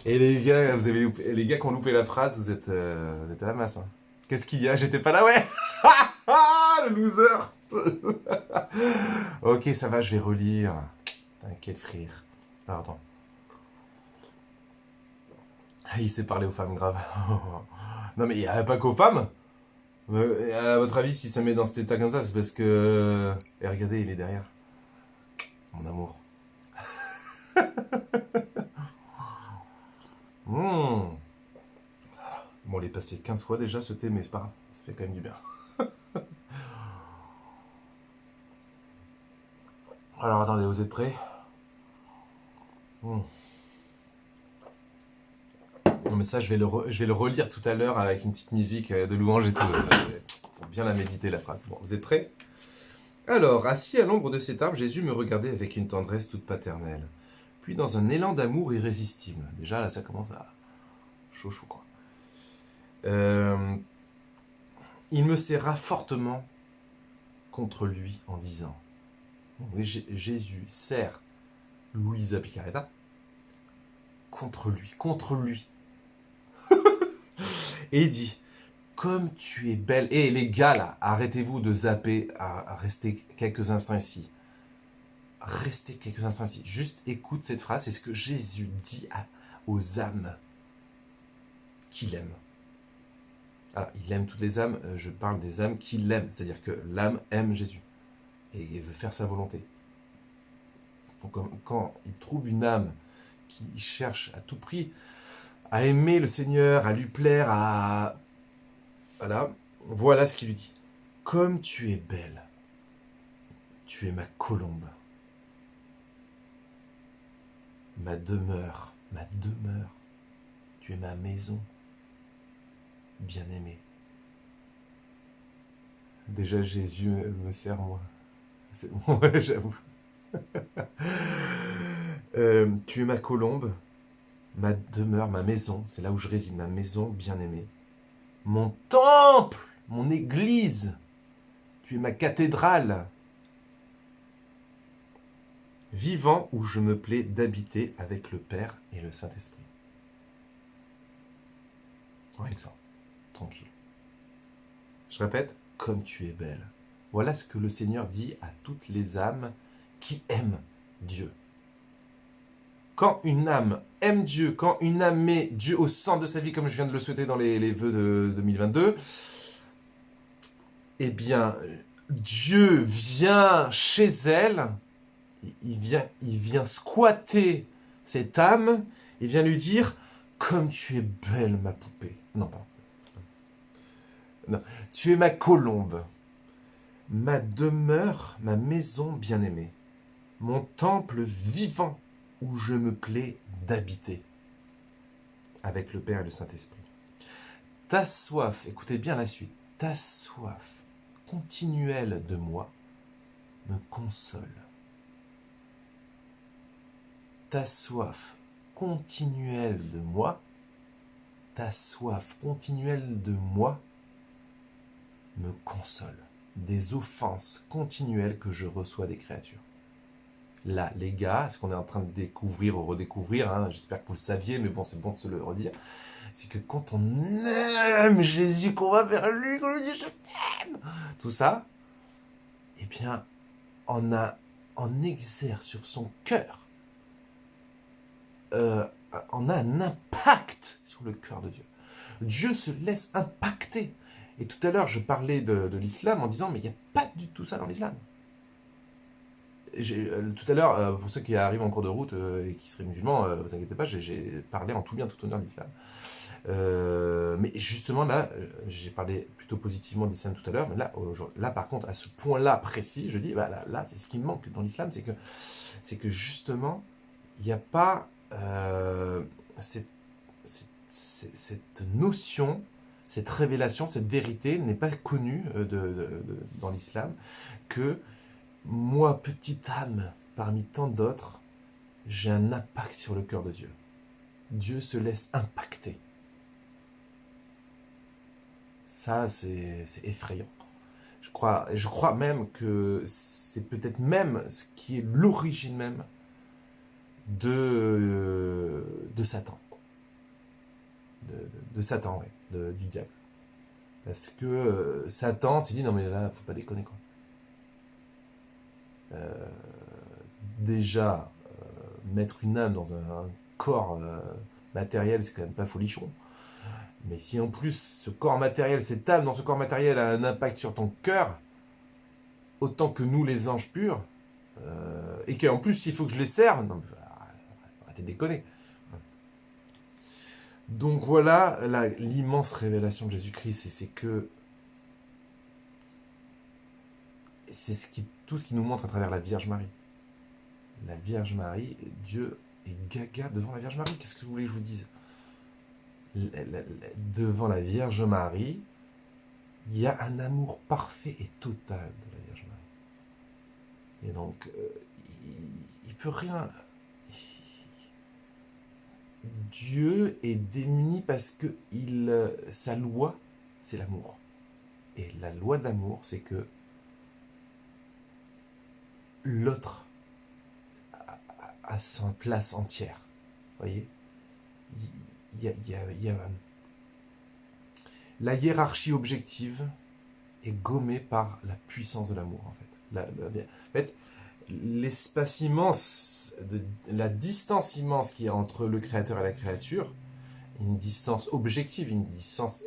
Et les gars, les gars qui ont loupé la phrase, vous êtes à la masse. Hein. Qu'est-ce qu'il y a? J'étais pas là, ouais. Le loser. Ok, ça va, je vais relire. T'inquiète, frère. Alors, attends. Ah, il sait parler aux femmes, grave. Non, mais il n'y a pas qu'aux femmes. À votre avis, si ça met dans cet état comme ça, c'est parce que... Et regardez, il est derrière. Mon amour. Bon, on l'est passé 15 fois déjà ce thé, mais c'est pas grave, ça fait quand même du bien. Alors attendez, vous êtes prêts? Non mais ça, je vais le relire tout à l'heure avec une petite musique de louange et tout, pour bien la méditer la phrase. Bon, vous êtes prêts? Alors, assis à l'ombre de cet arbre, Jésus me regardait avec une tendresse toute paternelle. Puis dans un élan d'amour irrésistible. Déjà là, ça commence à... Chaud, quoi. Il me serra fortement contre lui en disant Jésus serre Luisa Picaretta contre lui. Et il dit comme tu es belle. Et les gars là, arrêtez-vous de zapper, à rester quelques instants ici. Restez quelques instants ici. Juste écoute cette phrase, c'est ce que Jésus dit aux âmes qu'il aime. Alors, il aime toutes les âmes, je parle des âmes qui l'aiment, c'est-à-dire que l'âme aime Jésus et veut faire sa volonté. Donc, quand il trouve une âme qui cherche à tout prix à aimer le Seigneur, à lui plaire, voilà ce qu'il lui dit. Comme tu es belle, tu es ma colombe, ma demeure, tu es ma maison. Bien-aimé. Déjà, Jésus me sert, moi. C'est bon, ouais, j'avoue. Tu es ma colombe, ma demeure, ma maison. C'est là où je réside, ma maison bien-aimée. Mon temple, mon église. Tu es ma cathédrale. Vivant où je me plais d'habiter avec le Père et le Saint-Esprit. Rien que ça. Tranquille. Je répète, comme tu es belle. Voilà ce que le Seigneur dit à toutes les âmes qui aiment Dieu. Quand une âme aime Dieu, quand une âme met Dieu au centre de sa vie, comme je viens de le souhaiter dans les vœux de 2022, eh bien, Dieu vient chez elle, il vient squatter cette âme, il vient lui dire Comme tu es belle, ma poupée. Non, pardon. Non. Tu es ma colombe, ma demeure, ma maison bien-aimée, mon temple vivant où je me plais d'habiter avec le Père et le Saint-Esprit. Ta soif, écoutez bien la suite, ta soif continuelle de moi me console. Ta soif continuelle de moi, ta soif continuelle de moi me console des offenses continuelles que je reçois des créatures. Là, les gars, ce qu'on est en train de découvrir ou redécouvrir, hein, j'espère que vous le saviez, mais bon, c'est bon de se le redire, c'est que quand on aime Jésus, qu'on va vers lui, qu'on lui dit je t'aime, tout ça, eh bien, on exerce sur son cœur, on a un impact sur le cœur de Dieu. Dieu se laisse impacter. Et tout à l'heure, je parlais de l'islam en disant, mais il n'y a pas du tout ça dans l'islam. Tout à l'heure, pour ceux qui arrivent en cours de route et qui seraient musulmans, vous inquiétez pas, j'ai parlé en tout bien, tout honneur de l'islam. Mais justement, là, j'ai parlé plutôt positivement de l'islam tout à l'heure, mais là, par contre, à ce point-là précis, je dis, bah, là c'est ce qui me manque dans l'islam, c'est que justement, il n'y a pas cette notion, cette révélation, cette vérité n'est pas connue dans l'islam, que moi, petite âme, parmi tant d'autres, j'ai un impact sur le cœur de Dieu. Dieu se laisse impacter. Ça, c'est effrayant. Je crois même que c'est peut-être même ce qui est l'origine même de Satan. De Satan, ouais, du diable. Parce que Satan s'est dit, non mais là, faut pas déconner, quoi. Déjà, mettre une âme dans un corps matériel, c'est quand même pas folichon. Mais si en plus ce corps matériel, cette âme dans ce corps matériel a un impact sur ton cœur, autant que nous les anges purs, et qu'en plus il faut que je les serve, non, arrêtez de déconner. Donc voilà l'immense révélation de Jésus-Christ, c'est tout ce qui nous montre à travers la Vierge Marie. La Vierge Marie, Dieu est gaga devant la Vierge Marie. Qu'est-ce que vous voulez que je vous dise ? Devant la Vierge Marie, il y a un amour parfait et total de la Vierge Marie. Et donc, il peut rien. Dieu est démuni parce que sa loi, c'est l'amour. Et la loi de l'amour, c'est que l'autre a sa place entière. Vous voyez ? Il y a la hiérarchie objective est gommée par la puissance de l'amour, en fait. En fait, l'espace immense, la distance immense qu'il y a entre le créateur et la créature, une distance objective, une distance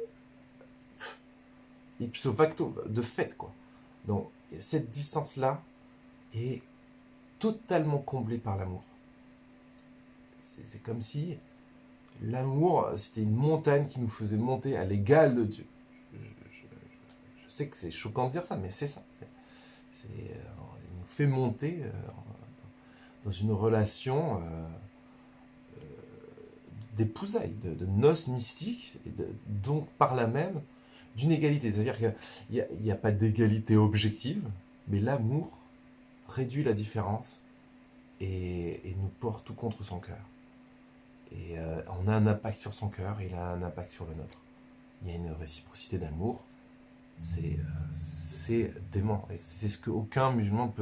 ipso facto, de fait, quoi. Donc, cette distance-là est totalement comblée par l'amour. C'est comme si l'amour, c'était une montagne qui nous faisait monter à l'égal de Dieu. Je sais que c'est choquant de dire ça, mais c'est ça. Il nous fait monter dans une relation d'épousailles, de noces mystiques, et donc par là même d'une égalité. C'est-à-dire qu'il n'y a pas d'égalité objective, mais l'amour réduit la différence et nous porte tout contre son cœur. Et on a un impact sur son cœur, et il a un impact sur le nôtre. Il y a une réciprocité d'amour, c'est dément. Et c'est ce qu'aucun musulman ne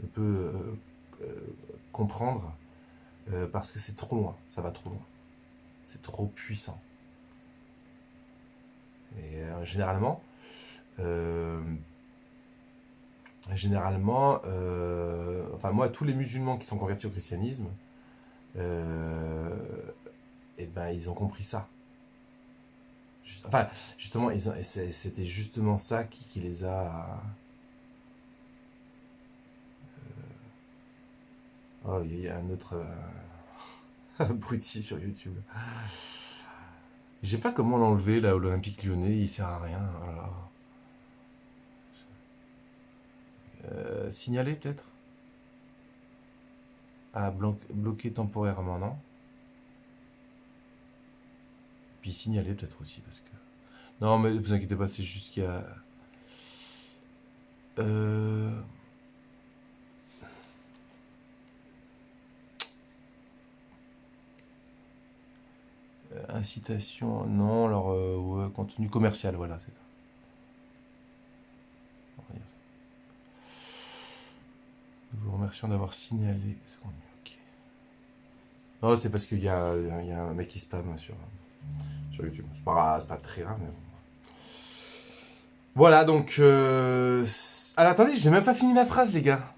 peut comprendre, parce que c'est trop loin, ça va trop loin. C'est trop puissant. Et généralement, enfin moi, tous les musulmans qui sont convertis au christianisme, et ben ils ont compris ça. Enfin, justement, c'était justement ça qui les a. Oh, il y a un autre. Abruti sur YouTube. Je sais pas comment l'enlever là, l'Olympique Lyonnais, il sert à rien. Voilà. Signaler peut-être. Ah, bloquer temporairement, non. Puis signaler peut-être aussi, parce que... Non, mais vous inquiétez pas, c'est juste qu'il y a... Euh... Incitation, non, alors ouais, contenu commercial, voilà, c'est ça. On va dire ça. Nous vous remercions d'avoir signalé ce contenu. Ok. Non, c'est parce qu'il y a un mec qui spam sur YouTube. C'est pas très grave, mais bon. Voilà, donc... Alors, attendez, j'ai même pas fini la phrase, les gars.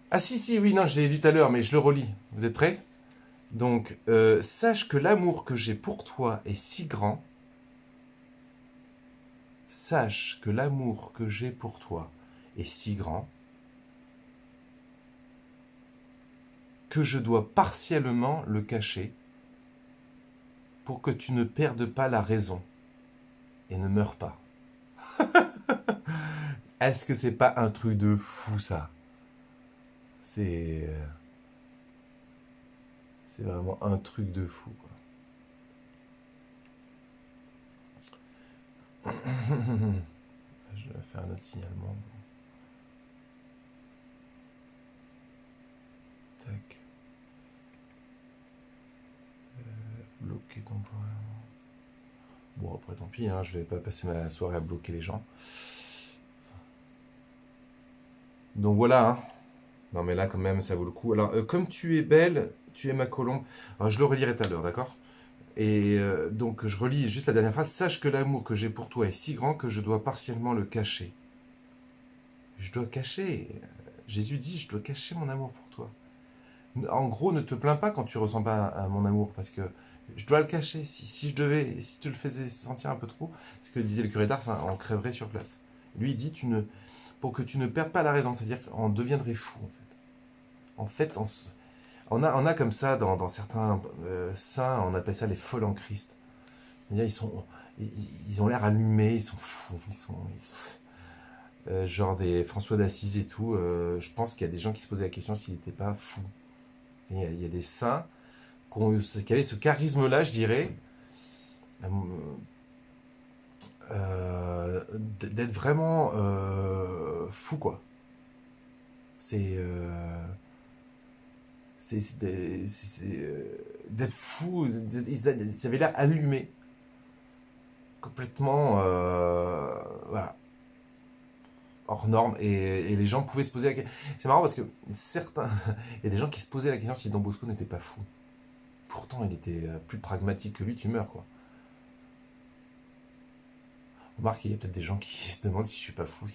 Ah si, si, oui, non, je l'ai lu tout à l'heure, mais je le relis. Vous êtes prêts? Donc, sache que l'amour que j'ai pour toi est si grand. Sache que l'amour que j'ai pour toi est si grand que je dois partiellement le cacher pour que tu ne perdes pas la raison et ne meurs pas. Est-ce que c'est pas un truc de fou, ça? C'est... C'est vraiment un truc de fou, quoi. Je vais faire un autre signalement. Tac. Bloquer temporairement. Bon, après, tant pis, hein, je vais pas passer ma soirée à bloquer les gens. Donc voilà, hein. Non, mais là, quand même, ça vaut le coup. Alors, comme tu es belle, tu es ma colombe. Alors, je le relirai tout à l'heure, d'accord? Et donc, je relis juste la dernière phrase. Sache que l'amour que j'ai pour toi est si grand que je dois partiellement le cacher. Je dois cacher. Jésus dit, je dois cacher mon amour pour toi. En gros, ne te plains pas quand tu ressens pas mon amour, parce que je dois le cacher. Si si tu le faisais sentir un peu trop, ce que disait le curé d'Ars, hein, on crèverait sur place. Lui, il dit, pour que tu ne perdes pas la raison, c'est-à-dire qu'on deviendrait fou, en fait. En fait, on a comme ça, dans certains saints, on appelle ça les folles en Christ. Ils ont l'air allumés, ils sont fous, genre des François d'Assise et tout. Je pense qu'il y a des gens qui se posaient la question s'il n'était pas fou. Il y a des saints qui avaient ce charisme-là, je dirais, d'être vraiment fou, quoi. C'est d'être fou. Ils avaient l'air allumés, complètement, voilà, hors norme. Et les gens pouvaient se poser la question. C'est marrant parce que certains, il y a des gens qui se posaient la question si Don Bosco n'était pas fou. Pourtant, il était plus pragmatique que lui, tu meurs, quoi. Remarque, il y a peut-être des gens qui se demandent si je suis pas fou.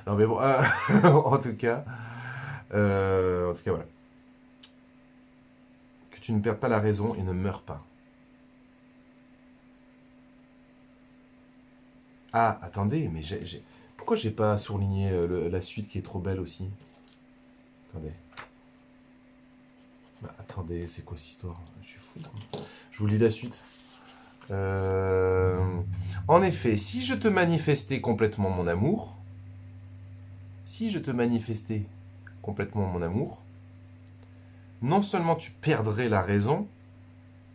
Non, mais bon, en tout cas, voilà. Que tu ne perdes pas la raison et ne meurs pas. Ah, attendez, mais pourquoi j'ai pas souligné la suite qui est trop belle aussi? Attendez. Bah, attendez, c'est quoi cette histoire? Je suis fou, quoi. Je vous lis la suite. En effet, si je te manifestais complètement mon amour, non seulement tu perdrais la raison,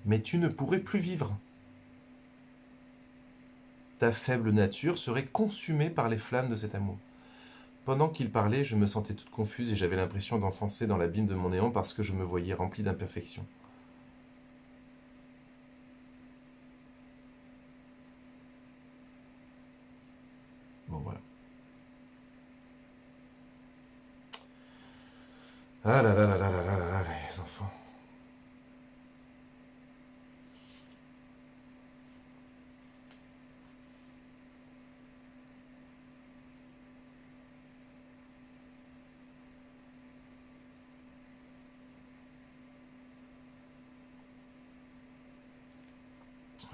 mais tu ne pourrais plus vivre. Ta faible nature serait consumée par les flammes de cet amour. Pendant qu'il parlait, je me sentais toute confuse et j'avais l'impression d'enfoncer dans l'abîme de mon néant parce que je me voyais rempli d'imperfections. Bon, voilà. Ah là là là là là là là, les enfants.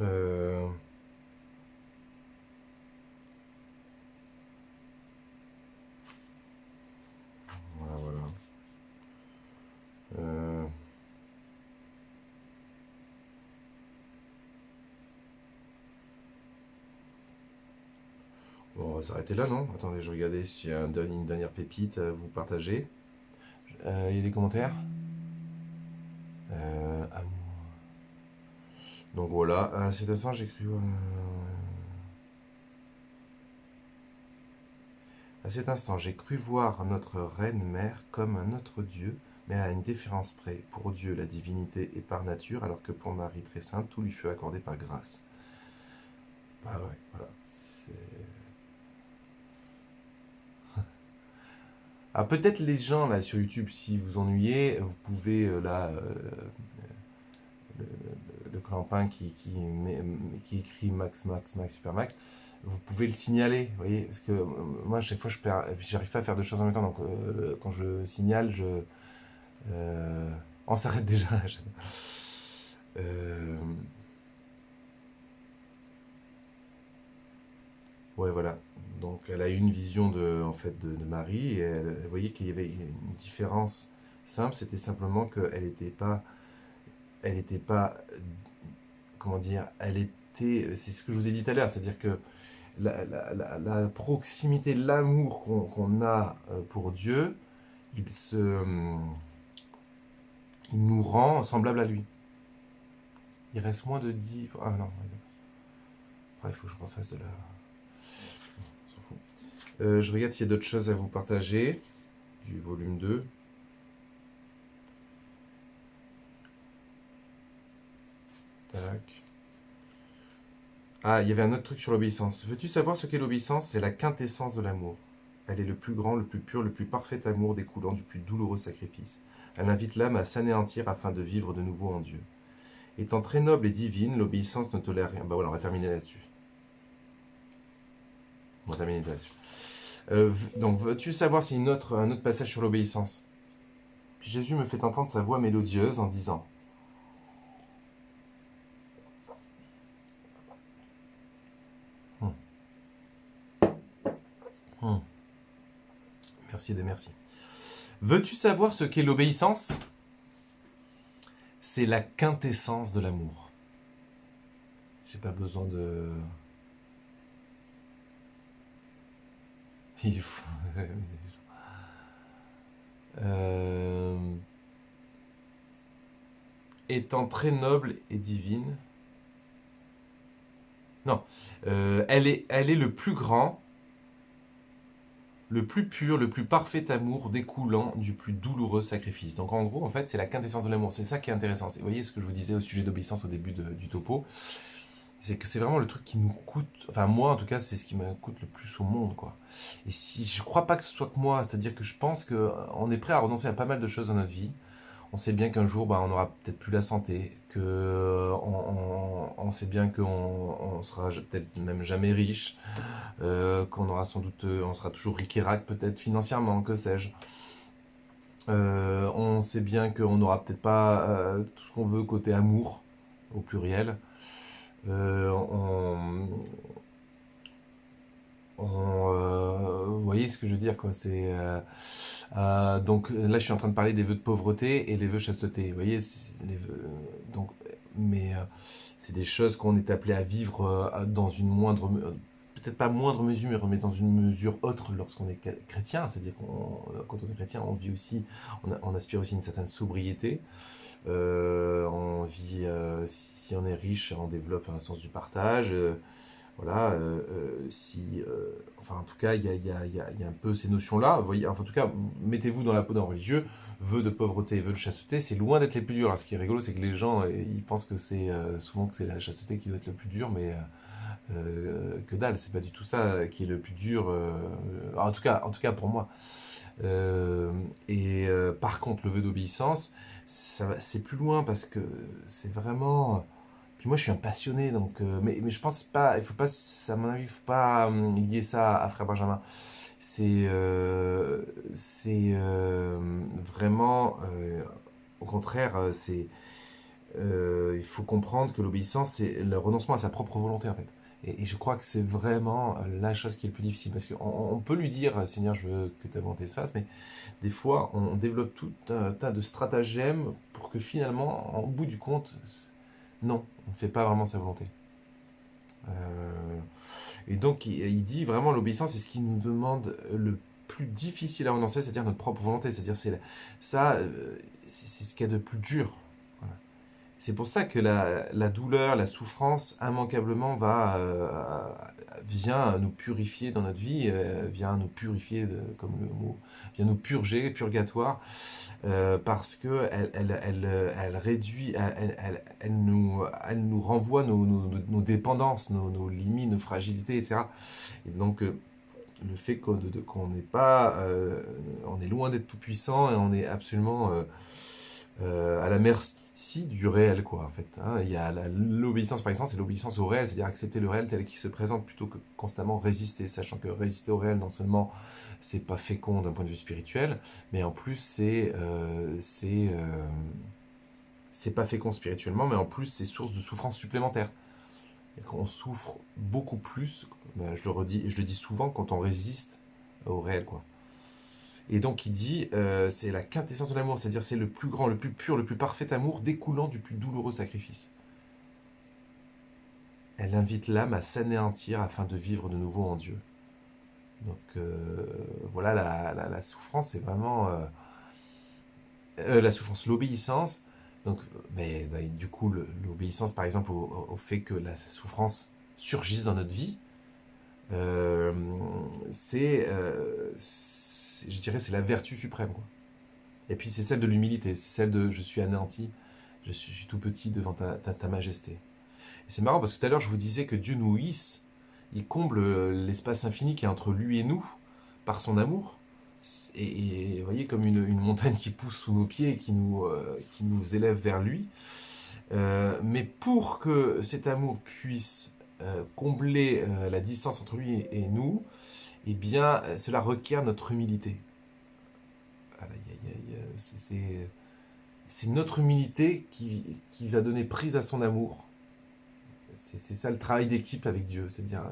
Euh... Voilà, voilà. va s'arrêter là, non? Attendez, je regardais s'il y a une dernière pépite à vous partager. Il y a des commentaires? Amour. Donc voilà, à cet instant, j'ai cru... À cet instant, j'ai cru voir notre reine-mère comme un autre Dieu, mais à une différence près. Pour Dieu, la divinité est par nature, alors que pour Marie très sainte, tout lui fut accordé par grâce. Bah ouais, voilà. Ah, peut-être les gens là sur YouTube, si vous ennuyez, vous pouvez le clampin qui écrit Max, Max, Max, Super Max, vous pouvez le signaler, vous voyez, parce que moi, à chaque fois, j'arrive pas à faire deux choses en même temps, donc quand je signale, on s'arrête déjà. Euh, ouais, voilà. Donc, elle a eu une vision en fait, de Marie, et elle voyait qu'il y avait une différence simple, c'était simplement qu'elle n'était pas, comment dire, c'est ce que je vous ai dit tout à l'heure, c'est-à-dire que la proximité, l'amour qu'on a pour Dieu, il, se, il nous rend semblable à lui. Il reste moins de 10... Ah non, il faut que je refasse de la... On s'en fout. Je regarde s'il y a d'autres choses à vous partager du volume 2. Tac. Ah, il y avait un autre truc sur l'obéissance. Veux-tu savoir ce qu'est l'obéissance? C'est la quintessence de l'amour. Elle est le plus grand, le plus pur, le plus parfait amour découlant du plus douloureux sacrifice. Elle invite l'âme à s'anéantir afin de vivre de nouveau en Dieu. Étant très noble et divine, l'obéissance ne tolère rien. Bah voilà, on va terminer là-dessus. On va terminer là-dessus. Donc, veux-tu savoir si un autre passage sur l'obéissance? Puis Jésus me fait entendre sa voix mélodieuse en disant: Hum, hum. Merci des merci. Veux-tu savoir ce qu'est l'obéissance? C'est la quintessence de l'amour. J'ai pas besoin de... Il faut... Étant très noble et divine... Non. Elle est le plus grand, le plus pur, le plus parfait amour découlant du plus douloureux sacrifice. Donc en gros, en fait, c'est la quintessence de l'amour. C'est ça qui est intéressant. Vous voyez ce que je vous disais au sujet d'obéissance au début du topo, c'est que c'est vraiment le truc qui nous coûte, enfin moi en tout cas, c'est ce qui me coûte le plus au monde, quoi. Et si je crois pas que ce soit que moi, c'est-à-dire que je pense qu'on est prêt à renoncer à pas mal de choses dans notre vie. On sait bien qu'un jour, bah, on aura peut-être plus la santé, que on sait bien qu'on sera peut-être même jamais riche, qu'on aura sans doute, on sera toujours ric-et-rac peut-être financièrement, que sais-je. On sait bien qu'on n'aura peut-être pas tout ce qu'on veut côté amour, au pluriel. Vous voyez ce que je veux dire, quoi. Donc là, je suis en train de parler des vœux de pauvreté et les vœux chasteté. Vous voyez, donc, mais c'est des choses qu'on est appelé à vivre dans une moindre, peut-être pas moindre mesure, mais dans une mesure autre lorsqu'on est chrétien. C'est-à-dire quand on est chrétien, on vit aussi, on aspire aussi à une certaine sobriété. On vit, si on est riche, on développe un sens du partage. Voilà, enfin en tout cas, il y a un peu ces notions-là. Vous voyez, enfin, en tout cas, mettez-vous dans la peau d'un religieux. Vœux de pauvreté, vœux de chasteté, c'est loin d'être les plus durs. Alors, ce qui est rigolo, c'est que les gens, ils pensent que c'est souvent que c'est la chasteté qui doit être le plus dur, mais que dalle, c'est pas du tout ça qui est le plus dur. En tout cas pour moi. Par contre, le vœu d'obéissance, c'est plus loin parce que c'est vraiment. Puis moi, je suis un passionné, donc. Mais je pense pas. Il faut pas. À mon avis, il faut pas lier ça à Frère Benjamin. C'est vraiment. Au contraire, il faut comprendre que l'obéissance, c'est le renoncement à sa propre volonté, en fait. Et je crois que c'est vraiment la chose qui est le plus difficile. Parce qu'on peut lui dire, Seigneur, je veux que ta volonté se fasse, mais des fois, on développe tout un tas de stratagèmes pour que finalement, au bout du compte, non, on ne fait pas vraiment sa volonté. Euh, Et donc, il dit vraiment l'obéissance, c'est ce qui nous demande le plus difficile à renoncer, c'est-à-dire notre propre volonté. C'est-à-dire, ça, c'est ce qu'il y a de plus dur. Voilà. C'est pour ça que la douleur, la souffrance, immanquablement, vient nous purifier dans notre vie, vient nous purifier, comme le mot, vient nous purger, purgatoire, parce que elle réduit, elle nous renvoie nos dépendances, nos limites, nos fragilités, etc. Et donc, le fait qu'on n'est pas, on est loin d'être tout puissant et on est absolument à la merci du réel, quoi, en fait. Hein. Il y a l'obéissance, par exemple, c'est l'obéissance au réel, c'est-à-dire accepter le réel tel qu'il se présente plutôt que constamment résister, sachant que résister au réel, non seulement c'est pas fécond d'un point de vue spirituel, mais en plus c'est pas fécond spirituellement, mais en plus c'est source de souffrance supplémentaire. On souffre beaucoup plus, je le redis, je le dis souvent, quand on résiste au réel, quoi. Et donc il dit, c'est la quintessence de l'amour, c'est-à-dire c'est le plus grand, le plus pur, le plus parfait amour découlant du plus douloureux sacrifice. Elle invite l'âme à s'anéantir afin de vivre de nouveau en Dieu. Donc voilà, la souffrance, c'est vraiment la souffrance, l'obéissance. Donc, mais du coup, l'obéissance, par exemple, au fait que la souffrance surgisse dans notre vie, euh, je dirais, c'est la vertu suprême, quoi. Et puis c'est celle de l'humilité, c'est celle de je suis anéanti, je suis tout petit devant ta majesté. Et c'est marrant parce que tout à l'heure je vous disais que Dieu nous hisse, il comble l'espace infini qui est entre lui et nous par son amour. Et vous voyez, comme une montagne qui pousse sous nos pieds et qui nous élève vers lui. Mais pour que cet amour puisse combler la distance entre lui et nous, eh bien, cela requiert notre humilité. C'est notre humilité qui va donner prise à son amour. C'est ça le travail d'équipe avec Dieu. C'est-à-dire,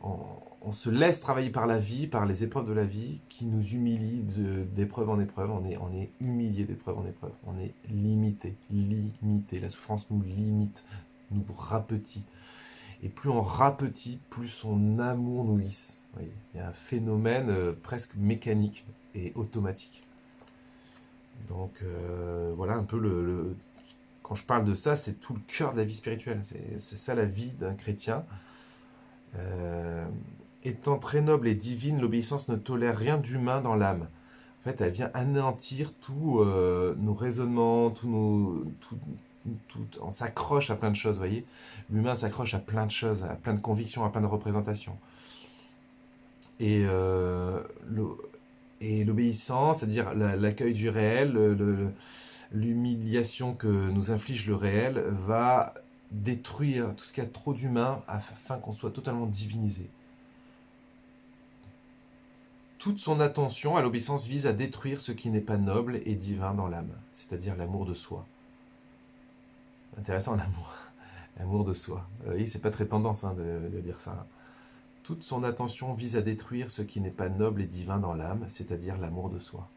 on se laisse travailler par la vie, par les épreuves de la vie, qui nous humilient d'épreuve en épreuve. On est humilié d'épreuve en épreuve. On est limité, limité. La souffrance nous limite, nous rapetit. Et plus on rapetit, plus son amour nous hisse. Vous voyez, il y a un phénomène presque mécanique et automatique. Donc voilà un peu quand je parle de ça, c'est tout le cœur de la vie spirituelle. C'est ça la vie d'un chrétien. Euh, Étant très noble et divine, l'obéissance ne tolère rien d'humain dans l'âme. En fait, elle vient anéantir tous nos raisonnements, on s'accroche à plein de choses, vous voyez. L'humain s'accroche à plein de choses, à plein de convictions, à plein de représentations. Et l'obéissance, c'est-à-dire l'accueil du réel, l'humiliation que nous inflige le réel, va détruire tout ce qu'il y a trop d'humain afin qu'on soit totalement divinisé. Toute son attention à l'obéissance vise à détruire ce qui n'est pas noble et divin dans l'âme, c'est-à-dire l'amour de soi. Intéressant, l'amour de soi. Oui, c'est pas très tendance de dire ça. Toute son attention vise à détruire ce qui n'est pas noble et divin dans l'âme, c'est-à-dire l'amour de soi.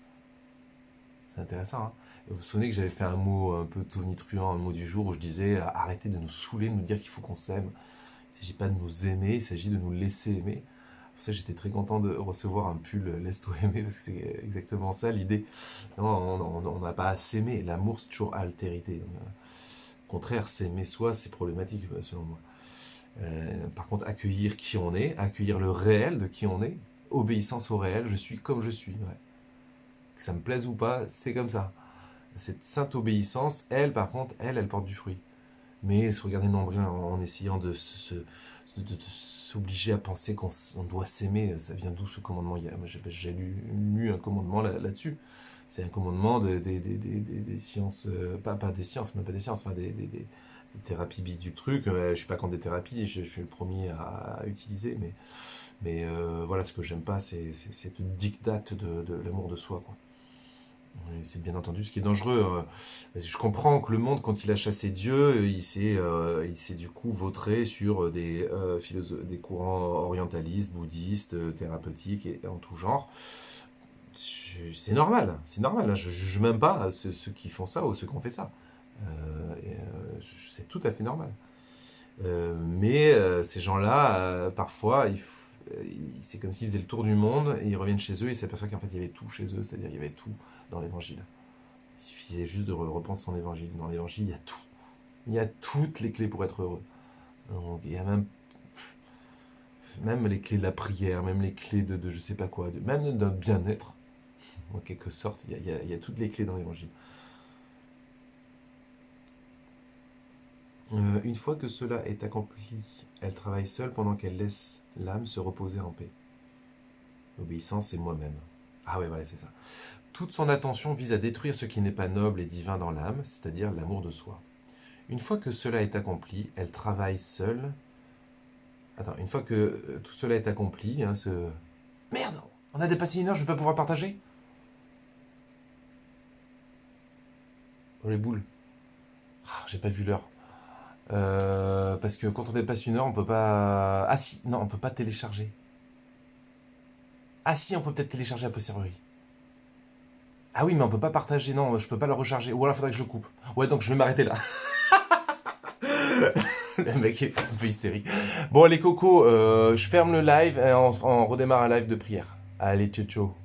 C'est intéressant, hein. Vous vous souvenez que j'avais fait un mot un peu tonitruant, un mot du jour, où je disais arrêtez de nous saouler, de nous dire qu'il faut qu'on s'aime. Il ne s'agit pas de nous aimer, il s'agit de nous laisser aimer. Pour ça, j'étais très content de recevoir un pull Laisse-toi aimer, parce que c'est exactement ça l'idée. Non, on n'a pas à s'aimer. L'amour, c'est toujours altérité. Au contraire, s'aimer soi, c'est problématique, selon moi. Par contre, accueillir qui on est, accueillir le réel de qui on est, obéissance au réel, je suis comme je suis. Ouais. Que ça me plaise ou pas, c'est comme ça. Cette sainte obéissance, elle, par contre, elle porte du fruit. Mais se regarder le nombril en essayant de s'obliger à penser qu'on doit s'aimer, ça vient d'où ce commandement? J'ai lu un commandement là-dessus. C'est un commandement des sciences, pas des sciences, même pas des sciences, enfin des thérapies du truc. Je suis pas contre des thérapies, je suis le premier à utiliser, mais voilà, ce que j'aime pas, c'est cette dictate de l'amour de soi, quoi. C'est bien entendu ce qui est dangereux. Je comprends que le monde, quand il a chassé Dieu, il s'est du coup vautré sur des courants orientalistes, bouddhistes, thérapeutiques et en tout genre. C'est normal, c'est normal. Hein. Je ne juge même pas ceux qui font ça ou ceux qui ont fait ça. C'est tout à fait normal. Mais ces gens-là, parfois, c'est comme s'ils faisaient le tour du monde et ils reviennent chez eux et ils s'aperçoivent qu'en fait il y avait tout chez eux, c'est-à-dire il y avait tout dans l'évangile. Il suffisait juste de reprendre son évangile. Dans l'évangile, il y a tout. Il y a toutes les clés pour être heureux. Donc, il y a même les clés de la prière, même les clés de je sais pas quoi, même d'un bien-être, en quelque sorte. Il y a toutes les clés dans l'évangile. Une fois que cela est accompli, elle travaille seule pendant qu'elle laisse l'âme se reposer en paix. L'obéissance, c'est moi-même. Ah ouais, voilà, c'est ça. Toute son attention vise à détruire ce qui n'est pas noble et divin dans l'âme, c'est-à-dire l'amour de soi. Une fois que cela est accompli, elle travaille seule. Attends, une fois que tout cela est accompli, hein, ce... Merde, on a dépassé 1 heure, je vais pas pouvoir partager. Oh les boules. Ah, j'ai pas vu l'heure. Parce que quand on dépasse 1 heure, on peut pas... Ah si, non, on peut pas télécharger. Ah si, on peut peut-être télécharger à posteriori. Ah oui, mais on peut pas partager, non, je peux pas le recharger. Ou alors il faudrait que je coupe. Ouais, donc je vais m'arrêter là. Le mec est un peu hystérique. Bon, les cocos, je ferme le live et on redémarre un live de prière. Allez, ciao, ciao.